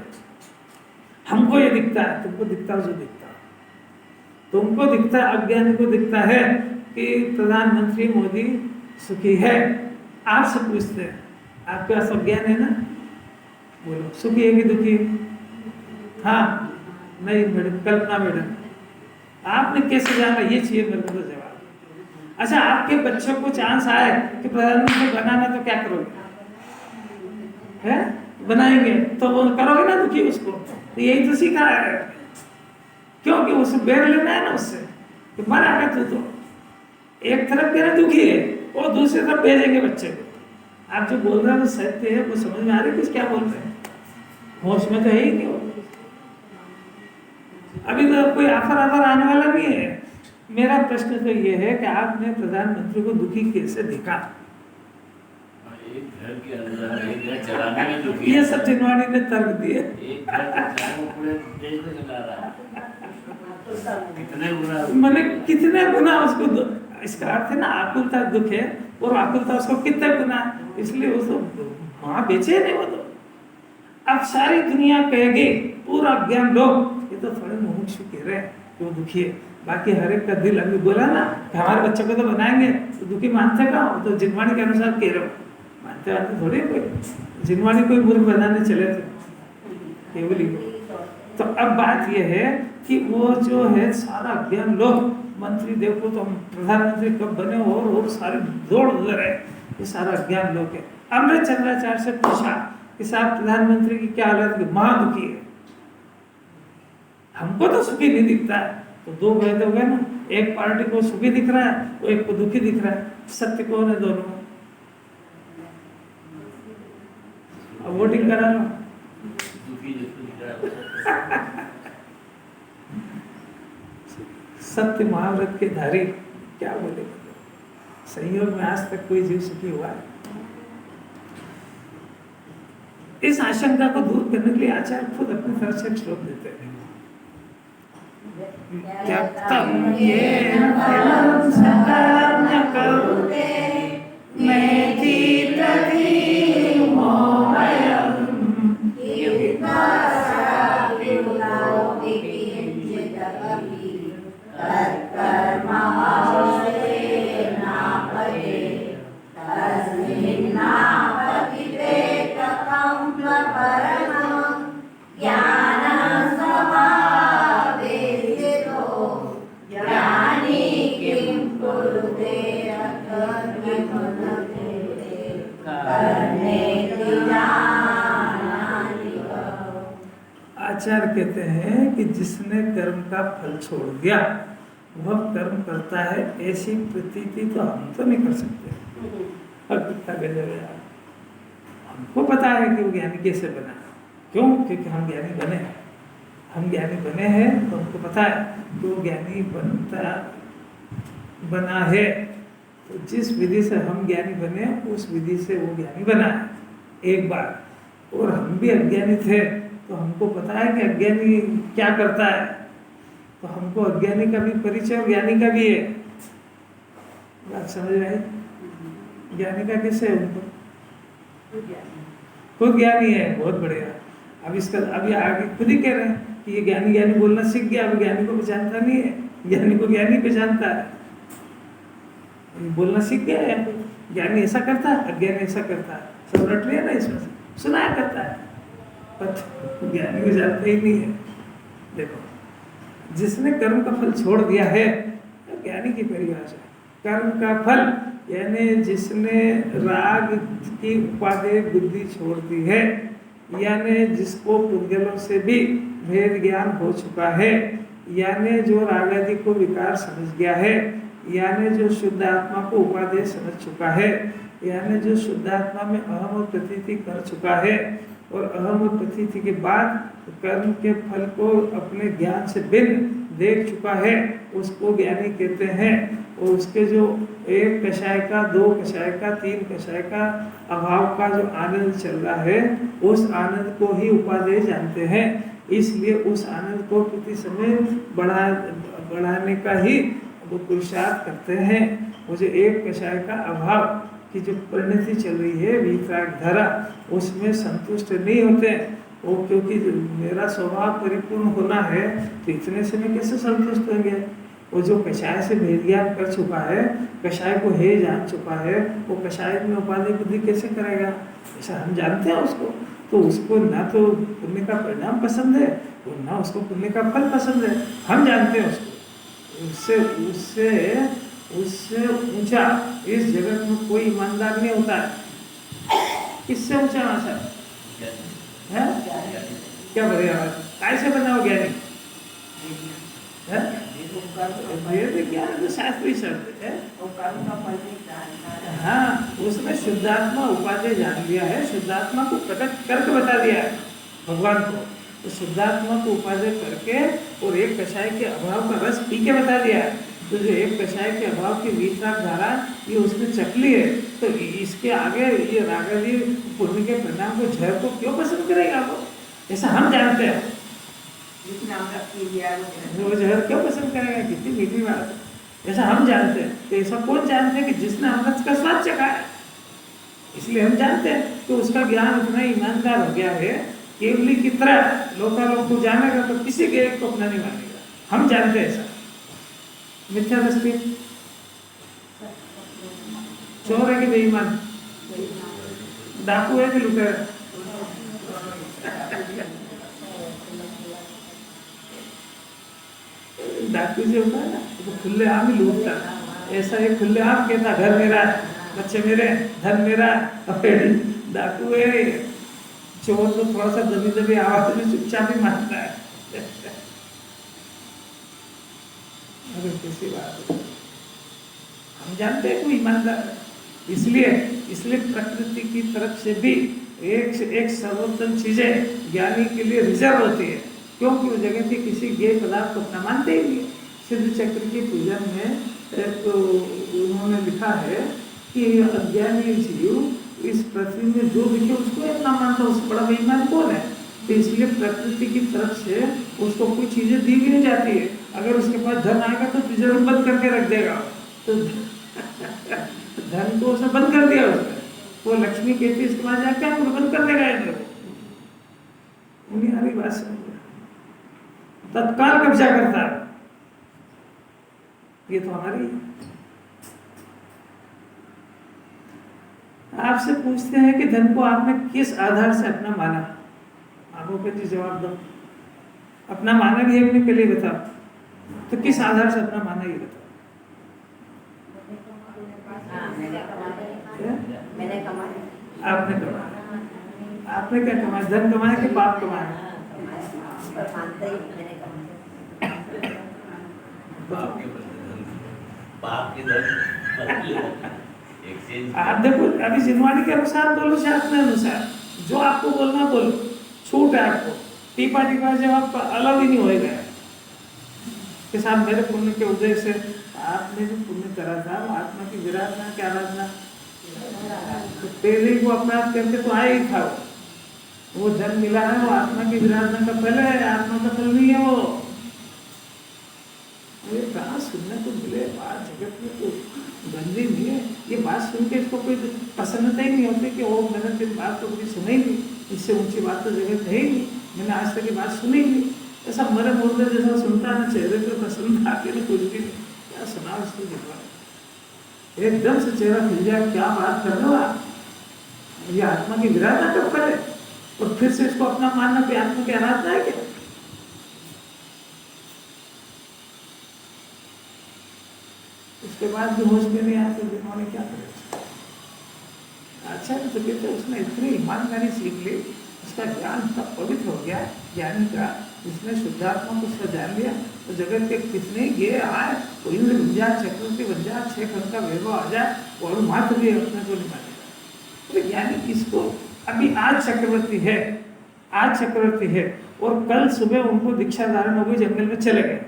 हमको ये दिखता है, तुमको दिखता है जो दिखता है, तुमको दिखता है, अज्ञानी को दिखता है कि प्रधानमंत्री मोदी सुखी है। आपसे पूछते हैं आपके पास अज्ञान है ना, बोलो सुखी है कि दुखी? हाँ नहीं मैडम, कल्पना मैडम आपने कैसे जाना, ये चाहिए मेरे को तो जवाब। अच्छा आपके बच्चों को चांस आए कि प्रधानमंत्री बनाना तो क्या करोगे? है बनाएंगे तो वो करोगे ना दुखी उसको, तो यही तो सीखा है, क्योंकि उसे बेर लेना है ना उससे कि मरा कर तू तो एक तरफ मेरा दुखी है और दूसरी तरफ भेजेंगे बच्चे को। आप जो बोल रहे हैं वो सत्य है, वो समझ में आ रही है कुछ क्या बोल रहे हैं? होश में तो है ही नहीं। अभी तो कोई ऑफर आने वाला नहीं है। मेरा प्रश्न तो ये है कि आपने प्रधानमंत्री को दुखी कैसे देखा? एक घर के अंदर एक घर चलाने में दुखी, ये सब जिनवाणी ने तर्क दिए। एक घर को पूरे देश में चला रहा है, कितने गुना मैंने कितने गुना उसको, इसका अर्थ है ना आकुलता दुख है और आकुलता उसको कितने गुना, इसलिए उसको वहां बेचे नहीं वो तो। अब सारी दुनिया कहेगी पूरा ज्ञान लो, ये तो थोड़े मुमुक्षु कह रहे हैं कि वो दुखी है, बाकी हर एक का दिल अभी बोला ना कि हमारे बच्चे को तो बनाएंगे, तो दुखी मानते का वो तो जिनवाणी के अनुसार कह रहे हो, मानते वानते थोड़ी कोई जिनवाणी कोई मूर्ख बनाने चले थे केवली को। तो अब बात यह है कि वो जो है सारा ज्ञान लो, मंत्री देखो तो हम प्रधानमंत्री कब बने और सारे दौड़ रहे, ये सारा ज्ञान लो के। अमृतचंद्राचार्य से पूछा कि साहब प्रधानमंत्री की क्या हालत है, महा दुखी है, हमको तो सुखी नहीं दिखता है। तो दो भेद हो गए ना, एक पार्टी को सुखी दिख रहा है, वो एक को दुखी दिख रहा है, सत्य कौन है दोनों में? अब वोटिंग करा लो। दुखी जिसको दिख रहा है सत्य महाव्रत के धारी क्या बोले, संयोग में आज तक कोई जीव सुखी हुआ है? इस आशंका को दूर करने के लिए आचार्य खुद अपनी तरफ से श्लोक देते हैं। त्यक्तं येन फलं सकर्म करुते मेति प्रतिमोहयम् आचार्य कहते हैं कि जिसने कर्म का फल छोड़ दिया वह कर्म करता है, ऐसी प्रतीति तो हम तो नहीं कर सकते। और कितना गजब है यार, हमको पता है कि वो ज्ञानी कैसे बना, क्यों? क्योंकि हम ज्ञानी बने हैं, हम ज्ञानी बने हैं तो हमको पता है कि वो ज्ञानी बना है। तो जिस विधि से हम ज्ञानी बने उस विधि से वो ज्ञानी बना है एक बार। और हम भी अज्ञानी थे तो हमको पता है कि अज्ञानी क्या करता है, तो हमको अज्ञानी का भी परिचय और ज्ञानी का भी है। बात समझ रहे? ज्ञानी का कैसे है? उनको खुद ज्ञानी है, बहुत बढ़िया। अब इसका अभी आगे खुद ही कह रहे हैं कि ये ज्ञानी ज्ञानी बोलना सीख गया, अब ज्ञानी को पहचानता नहीं है, ज्ञानी को ज्ञानी पहचानता है, बोलना सीख गया है। ज्ञानी ऐसा करता है, अज्ञानी ऐसा करता है, सब रट लिया ना इसमें से, सुनाया करता है, पर ज्ञानी को जानते ही नहीं है। देखो, जिसने कर्म का फल छोड़ दिया है, ज्ञानी की परिभाषा कर्म का फल यानी जिसने राग की उपादेय बुद्धि छोड़ दी है, यानी जिसको पुद्गलों से भी भेद ज्ञान हो चुका है, यानी जो राग आदि को विकार समझ गया है, यानी जो शुद्ध आत्मा को उपादेय समझ चुका है, यानी जो शुद्ध आत्मा में अहम और प्रतीति कर चुका है, और अहम और प्रतीति के बाद कर्म के फल को अपने ज्ञान से भिन्न देख चुका है, उसको ज्ञानी कहते हैं। और उसके जो एक कषाय का, दो कषाय का, तीन कषाय का अभाव का जो आनंद चल रहा है, उस आनंद को ही उपादेय जानते हैं। इसलिए उस आनंद को प्रति समय बढ़ाने का ही वो पुरुषार्थ करते हैं। मुझे एक कषाय का अभाव की जो परिणति चल रही है, वितराग धारा, उसमें संतुष्ट नहीं होते वो, क्योंकि मेरा स्वभाव परिपूर्ण होना है, तो इतने से मैं कैसे संतुष्ट होंगे? वो जो कषाय से भेद ज्ञान कर चुका है, कषाय को हे जान चुका है, वो कषाय में उपाधि बुद्धि कैसे करेगा? ऐसा हम जानते हैं उसको, तो उसको ना तो पुण्य का परिणाम पसंद है और ना उसको पुण्य का फल पसंद है, हम जानते हैं उसको। उससे उससे उससे ऊंचा इस जगत में कोई ईमानदार नहीं होता है। किससे ऊंचा आशा है? क्या बढ़िया बात, कैसे बनाओ ज्ञानी है? ज्ञान तो शास्त्रीय शब्द है। हाँ, उसमें शुद्धात्मा उपादेय जान लिया है, शुद्धात्मा को प्रकट करके बता दिया है भगवान को, तो शुद्धात्मा को उपादेय करके और एक कषाय के अभाव का रस पी के बता दिया है। तो जो एक कषाय के अभाव की वितराग धारा ये उसने चखली है, तो इसके आगे ये रागादि पुण्य के परिणाम को जहर को क्यों पसंद करेगा वो? ऐसा हम जानते हैं, वो जहर क्यों पसंद करेगा? कितनी मीठी बात है, ऐसा हम जानते हैं। तो ऐसा कौन जानते हैं कि जिसने अमृत का स्वाद चखा है? इसलिए हम जानते हैं कि उसका ज्ञान इतना ईमानदार हो गया है केवली की तरह लोकालोक को जानेगा तो किसी के एक को अपना नहीं मानेगा। हम जानते हैं ऐसा। मिथ्या दृष्टि, चोर है कि बेईमान, डाकू है कि लुटेरा, डाकू जो होता है ना तो खुले आम ही लूटता, ऐसा एक खुले आम कहता घर मेरा, बच्चे मेरे, धन मेरा। डाकू है, चोर तो थोड़ा सा दबी दबी आवाज में चुपचाप ही मारता है। अरे कैसी बात है, हम जानते हैं कोई ईमानदार, इसलिए प्रकृति की तरफ से भी एक से एक सर्वोत्तम चीजें ज्ञानी के लिए रिजर्व होती है, क्योंकि वो जगत के किसी ज्ञेय पदार्थ को अपना मानते ही नहीं। सिद्ध चक्र की पूजन में तो उन्होंने लिखा है कि अज्ञानी जीव इस पृथ्वी में जो दिखे उसको अपना मानता, उससे बड़ा बेईमान कौन है। तो इसलिए प्रकृति की तरफ से उसको कोई चीजें दी भी नहीं जाती है। अगर उसके पास धन आएगा तो तिजोरी बंद करके रख देगा, तो धन को उसने बंद कर दिया उसने। वो लक्ष्मी कहती है इसके बाद जाके हम बंद कर देगा इधर, हमारी बात समझ, तत्काल कब्जा करता है। ये तो हमारी, आपसे पूछते हैं कि धन को आपने किस आधार से अपना माना। आपको कहती जवाब दो, अपना माना भी है कि नहीं पहले बताओ, तो किस आधार से अपना माना ये बताओ। मैंने कमाया, आपने कमाया, आपने क्या कमाया, धन कमाया कि पाप कमाया। पर मानते ही मैंने कमाया। बाप के धन आप देखो अभी जिनवाणी के अनुसार बोलो, शास्त्र के अनुसार जो आपको बोलना बोलो, छूट है आपको। टीपा टीपा जवाब अलग ही नहीं होएगा कि साहब मेरे पुण्य के उदय से आपने जो पुण्य करा था वो आत्मा की विराधना की आराधना, तो पहले को अपराध करके तो आया ही था। वो धन मिला है वो आत्मा की विराधना का फल है, आत्मा का फल नहीं है वो। ये कहाँ सुनने को मिले बात, जगत में तो गंदी नहीं है ये बात। सुन के इसको कोई प्रसन्नता ही नहीं होती कि वो मैंने तेरी बात तो कभी सुनी नहीं, इससे ऊंची बात तो जगत है ही नहीं, मैंने आज तक ये बात सुनी नहीं। ऐसा मरे मुर्दे जैसा सुनता है, चेहरे पे प्रसन्नता आती है, कुछ भी नहीं। क्या सुना उसको जीवन, एकदम से चेहरा खिल जाए, क्या बात कर रहे हो आप, ये आत्मा की विराधना कब करे, और फिर से इसको अपना मानना कि आत्मा की आराधना है क्या। उसके बाद भी होश में नहीं आते, उन्होंने क्या करे। अच्छा तो कहते उसने इतनी ईमानदारी सीख ली, उसका ज्ञान तब पवित्र हो गया ज्ञानी का, जिसने शुद्धात्मा को उसका जान लिया, तो जगत के कितने ये आए, तो इंद्र बन जाए, चक्रवर्ती बन जाए, 6 खंड का वैभव आ जाए, और मात्र भी अपने को नहीं मानेगा। तो ज्ञानी किसको, अभी आज चक्रवर्ती है, आज चक्रवर्ती है, और कल सुबह उनको दीक्षा धारण हो गई, जंगल में चले गए,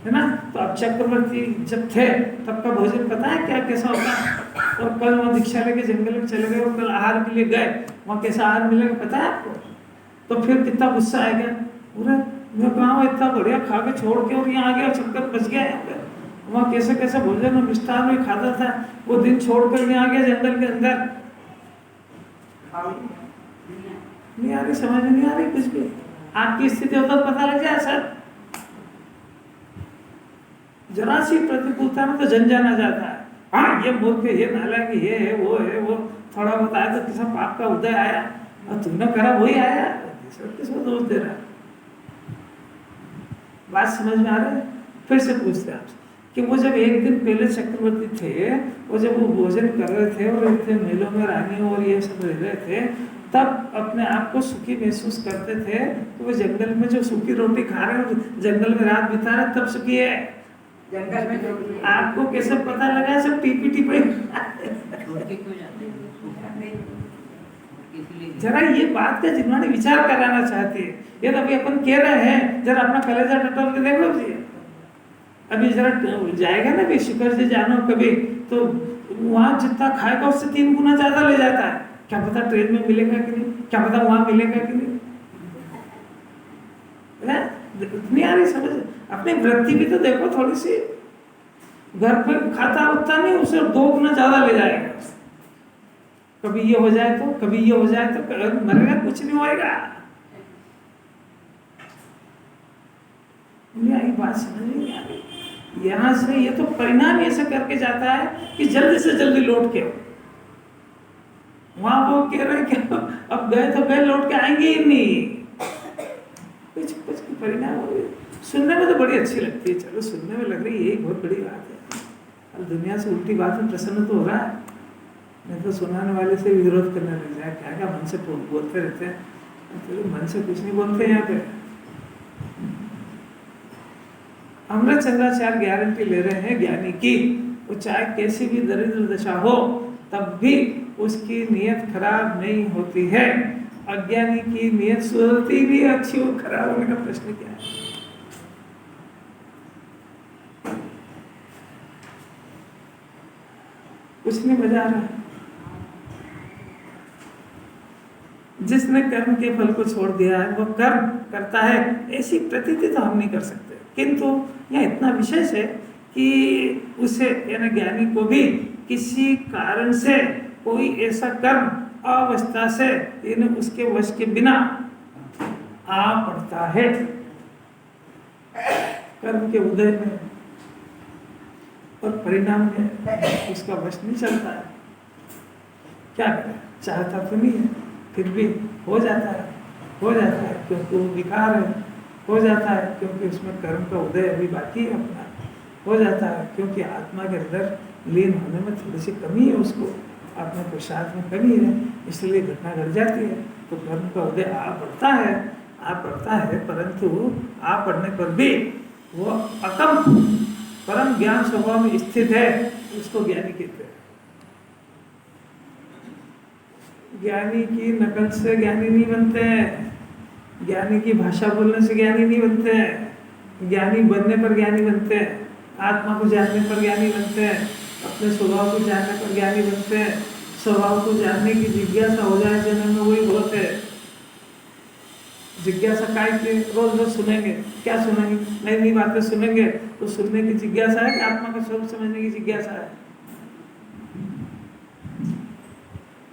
है ना। तो अब चक्रवर्ती जब थे तब का भोजन पता है क्या कैसा होता है, और कल वहाँ दीक्षा लेके जंगल में चले गए और कल आहार के लिए गए, वहाँ कैसा आहार मिलेगा पता है आपको। तो फिर कितना गुस्सा आएगा, पूरा मैं कहा इतना बढ़िया खा के छोड़ के और यहाँ आ गया, चक्कर बच गया यहाँ पे। वहाँ कैसे कैसे भोजन और मिष्ठान में खाता था, वो दिन छोड़कर यहाँ आ गया जंगल के अंदर। नहीं आ रही, समझ में नहीं आ रही कुछ भी। आपकी स्थिति होता तो पता लग जाए सर, जरा सी प्रतिकूलता में तो जन जाना जाता है। हाँ ये मूर्ख है, ये नालायक है, ये है, वो थोड़ा बहुत आया तो किसी पाप का उदय आया, और तुमने करा वही आया, किसको दोष दे रहा है। बात समझ में आ रहा है। फिर से पूछते हैं आपसे कि वो जब एक दिन पहले चक्रवर्ती थे, वो जब वो भोजन कर रहे थे और इतने मेलों में रानियों और ये सब रह रहे थे, तब अपने आप को सुखी महसूस करते थे। तो वो जंगल में जो सूखी रोटी खा रहे हैं, जंगल में रात बिता रहे, तब सुखी है। जंगल में जो आपको कैसे पता लगा, सब टीपी पे। जरा ये बात का जिन्होंने विचार कराना चाहती है, ये तो अभी अपन कह रहे हैं, जरा अपना कलेजा टटोल के देख लो जी। अभी जरा जाएगा ना कि शिखर से जानो कभी, तो वहाँ जितना खाएगा उससे 3 गुना ज्यादा ले जाता है। क्या पता ट्रेन में मिलेगा कि नहीं, क्या पता वहां मिलेगा कि नहीं, नहीं आ रही समझ। अपनी वृत्ति भी तो देखो थोड़ी सी, घर पे खाता उतना नहीं, उसे 2 गुना ज्यादा ले जाएगा। कभी ये हो जाए तो, कभी ये हो जाए तो, मरेगा कुछ नहीं होएगा। बात समझ नहीं आ रही। यहाँ से ये तो परिणाम ऐसा करके जाता है कि जल्दी से जल्दी लौट के, वहां वो कह रहे कि अब गए तो गए, लौट के आएंगे ही नहीं। कुछ कुछ परिणाम हो गए। सुनने में तो बड़ी अच्छी लगती है, चलो सुनने में लग रही है यही बहुत बड़ी बात है। अब दुनिया से उल्टी बात में प्रसन्न तो हो रहा है, नहीं तो सुनाने वाले से विरोध करने लग जाए, क्या क्या मन से बोलते रहते हैं, तो मन से कुछ नहीं बोलते। यहाँ पे अमृत शंकराचार्य गारंटी ले रहे हैं ज्ञानी की, वो चाहे कैसी भी दरिद्र दशा हो तब भी उसकी नीयत खराब नहीं होती है। अज्ञानी की नीयत सुधरती भी अच्छी हो, खराब होने का प्रश्न क्या है। कुछ नहीं मजा आ रहा। जिसने कर्म के फल को छोड़ दिया है वो कर्म करता है, ऐसी प्रतीति तो हम नहीं कर सकते, किंतु यह इतना विशेष है कि उसे यानी ज्ञानी को भी किसी कारण से कोई ऐसा कर्म अवस्था से यानी उसके वश के बिना आ पड़ता है। कर्म के उदय में और परिणाम में उसका वश नहीं चलता है। क्या करें, चाहता तो नहीं है, फिर भी हो जाता है क्योंकि वो विकार है, हो जाता है क्योंकि उसमें कर्म का उदय अभी बाकी है अपना, हो जाता है क्योंकि आत्मा के अंदर लीन होने में थोड़ी सी कमी है, उसको आत्मा पुरुषार्थ में कमी है, इसलिए घटना घट जाती है। तो कर्म का उदय आ पड़ता है, परंतु आ पड़ने पर भी वो अकम परम ज्ञान स्वभाव में स्थित है, उसको ज्ञानी कहते हैं। ज्ञानी की नकल से ज्ञानी नहीं बनते हैं, ज्ञानी की भाषा बोलने से ज्ञानी नहीं बनते हैं, ज्ञानी बनने पर ज्ञानी बनते हैं, आत्मा को जानने पर ज्ञानी बनते हैं, अपने स्वभाव को जानने पर ज्ञानी बनते हैं। स्वभाव को जानने की जिज्ञासा हो जाए जन्म में, वही बहुत है। जिज्ञासा काय की, रोज रोज सुनेंगे, क्या सुनेंगे, नई नई बातें सुनेंगे, तो सुनने की जिज्ञासा है कि आत्मा का स्वरूप समझने की जिज्ञासा है।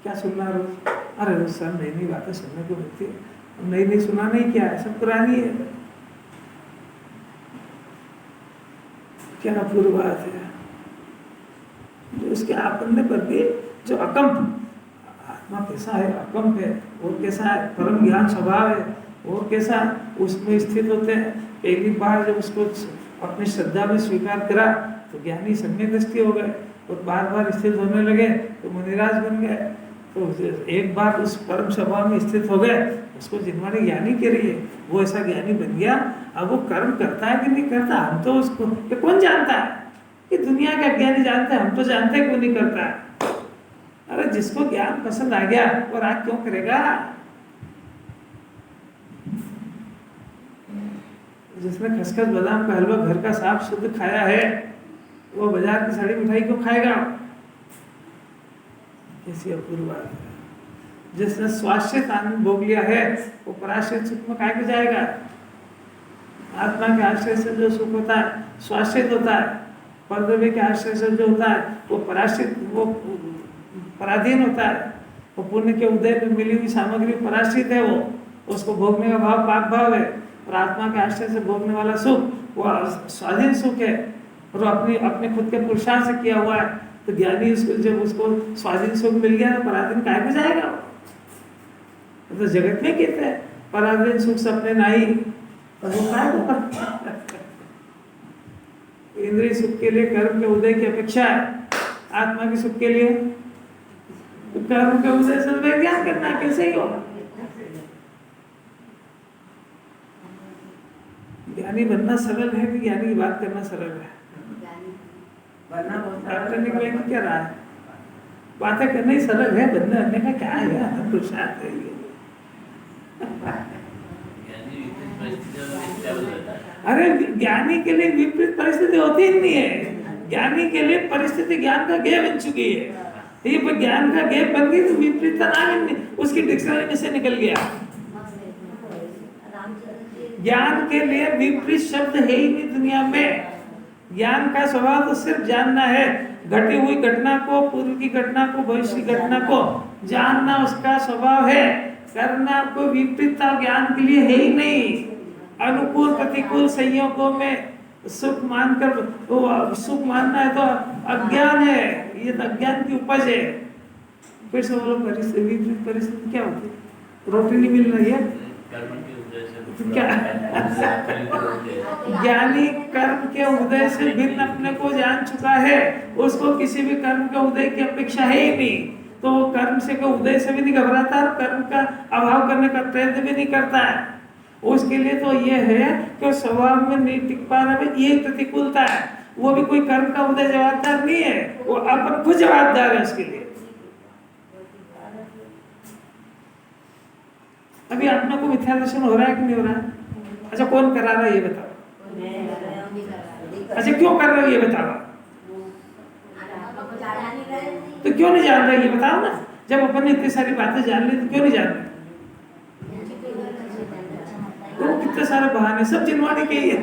क्या सुनना रोज, अरे रोज सर नई नई बातें सुनने को मिलती है, नई नई सुना नहीं, क्या है, सब पुरानी है। क्या अपूर्व बात है। जो उसके आप बनने पर भी जो अकंप आत्मा कैसा है, अकंप है, और कैसा है, परम ज्ञान स्वभाव है, और कैसा उसमें स्थित होते हैं। पहली बार जब उसको अपनी श्रद्धा में स्वीकार करा तो ज्ञानी सम्यक दृष्टि हो गए, और बार बार स्थित होने लगे तो मुनिराज बन गए। तो एक बार उस परम स्वभाव में स्थित हो गए, उसको जिन्होंने ज्ञानी कह रही है, वो ऐसा ज्ञानी बन गया। अब वो कर्म करता है कि नहीं करता, हम तो उसको कौन जानता है, कि दुनिया का ज्ञानी जानता है, हम तो जानते हैं क्यों नहीं करता है। अरे जिसको ज्ञान पसंद आ गया वो राग क्यों करेगा। जिसने खसखस बादाम का हलवा घर का साफ शुद्ध खाया है, वो बाजार की सड़ी मिठाई क्यों खाएगा। कैसी अपूर्व बात है। जिसने स्वाश्रित आनंद भोग लिया है वो पराश्रित सुख में काहे को जाएगा। आत्मा के आश्रय से जो सुख होता है स्वाश्रित होता है, परद्रव्य के आश्रय से जो होता है वो पराश्रित, वो पराधीन होता है। वो पुण्य के उदय में मिली हुई सामग्री पराश्रित है, वो उसको भोगने का भाव पाप भाव है। और आत्मा के आश्रय से भोगने वाला सुख वो स्वाधीन सुख है, और अपने खुद के पुरुषार्थ से किया हुआ है। तो ज्ञानी उसको जब उसको स्वाधीन सुख मिल गया तो पराधीन काहे को जाएगा। तो जगत में कहते हैं पराधीन सुख सपने नहीं, तो वो काहे को इंद्रिय सुख के लिए कर्म के उदय की अपेक्षा है, आत्मा के सुख के लिए कर्म के उदय से ज्ञान करना कैसे ही होगा। ज्ञानी बनना सरल है कि ज्ञानी की बात करना सरल है। करने के लिए क्या रहा है, बातें करना ही सरल है, बनने का क्या है, पुरुषार्थ है ये। अरे ज्ञानी के लिए विपरीत परिस्थिति होती ही नहीं है। ज्ञानी के लिए परिस्थिति ज्ञान का गेय बन चुकी है। ये ज्ञान का गेय बन गई तो विपरीतता ना उसकी डिक्शनरी में से निकल गया। ज्ञान के लिए विपरीत शब्द है ही नहीं दुनिया में। ज्ञान का स्वभाव तो सिर्फ जानना है, घटी हुई घटना को, पूर्व की घटना को, भविष्य की घटना को जानना उसका स्वभाव है। करना कोई विपरीतता ज्ञान के लिए है ही नहीं। अनुकूल प्रतिकूल संयोगों में सुख मानकर वो सुख मानना है तो अज्ञान है, ये तो अज्ञान की उपज है। फिर से बोलो परिस्थिति क्या होती है? रोटी नहीं मिल रही है कर्म के उदय से तो क्या? ज्ञानी कर्म के उदय से भिन्न अपने को जान चुका है, उसको किसी भी कर्म के उदय की अपेक्षा है ही नहीं, तो वो कर्म से के उदय से भी नहीं घबराता और कर्म का अभाव करने का प्रयत्न भी नहीं करता है। उसके लिए तो ये है कि वो स्वभाव में नहीं टिक पा रहा है, ये प्रतिकूलता है। वो भी कोई कर्म का उदय जवाबदार नहीं है, वो अपन खुद जवाबदार है उसके लिए। अभी अपने को मिथ्या दर्शन हो रहा है कि नहीं हो रहा है? अच्छा कौन करा रहा है ये बताओ? अच्छा क्यों कर रहे हो ये बताओ? तो क्यों नहीं जान रहे ये बताओ ना। जब अपन ने इतनी सारी बातें जान ली तो क्यों नहीं जान रहे? तो कितने सारे बहाने सब जिनवाने के ही है।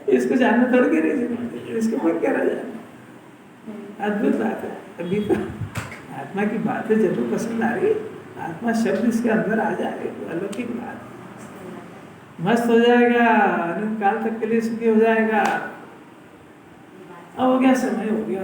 इसको जानना थोड़ी के नहीं, इसको कोई कह रहा जाए। अद्भुत बात है। अभी तो आत्मा की बातें जरूर पसंद आ रही, आत्मा शब्द इसके अंदर आ जाए अलौकिक बात, मस्त हो जाएगा, अनंत काल तक के लिए सुखी हो जाएगा। अब हो गया, समय हो गया।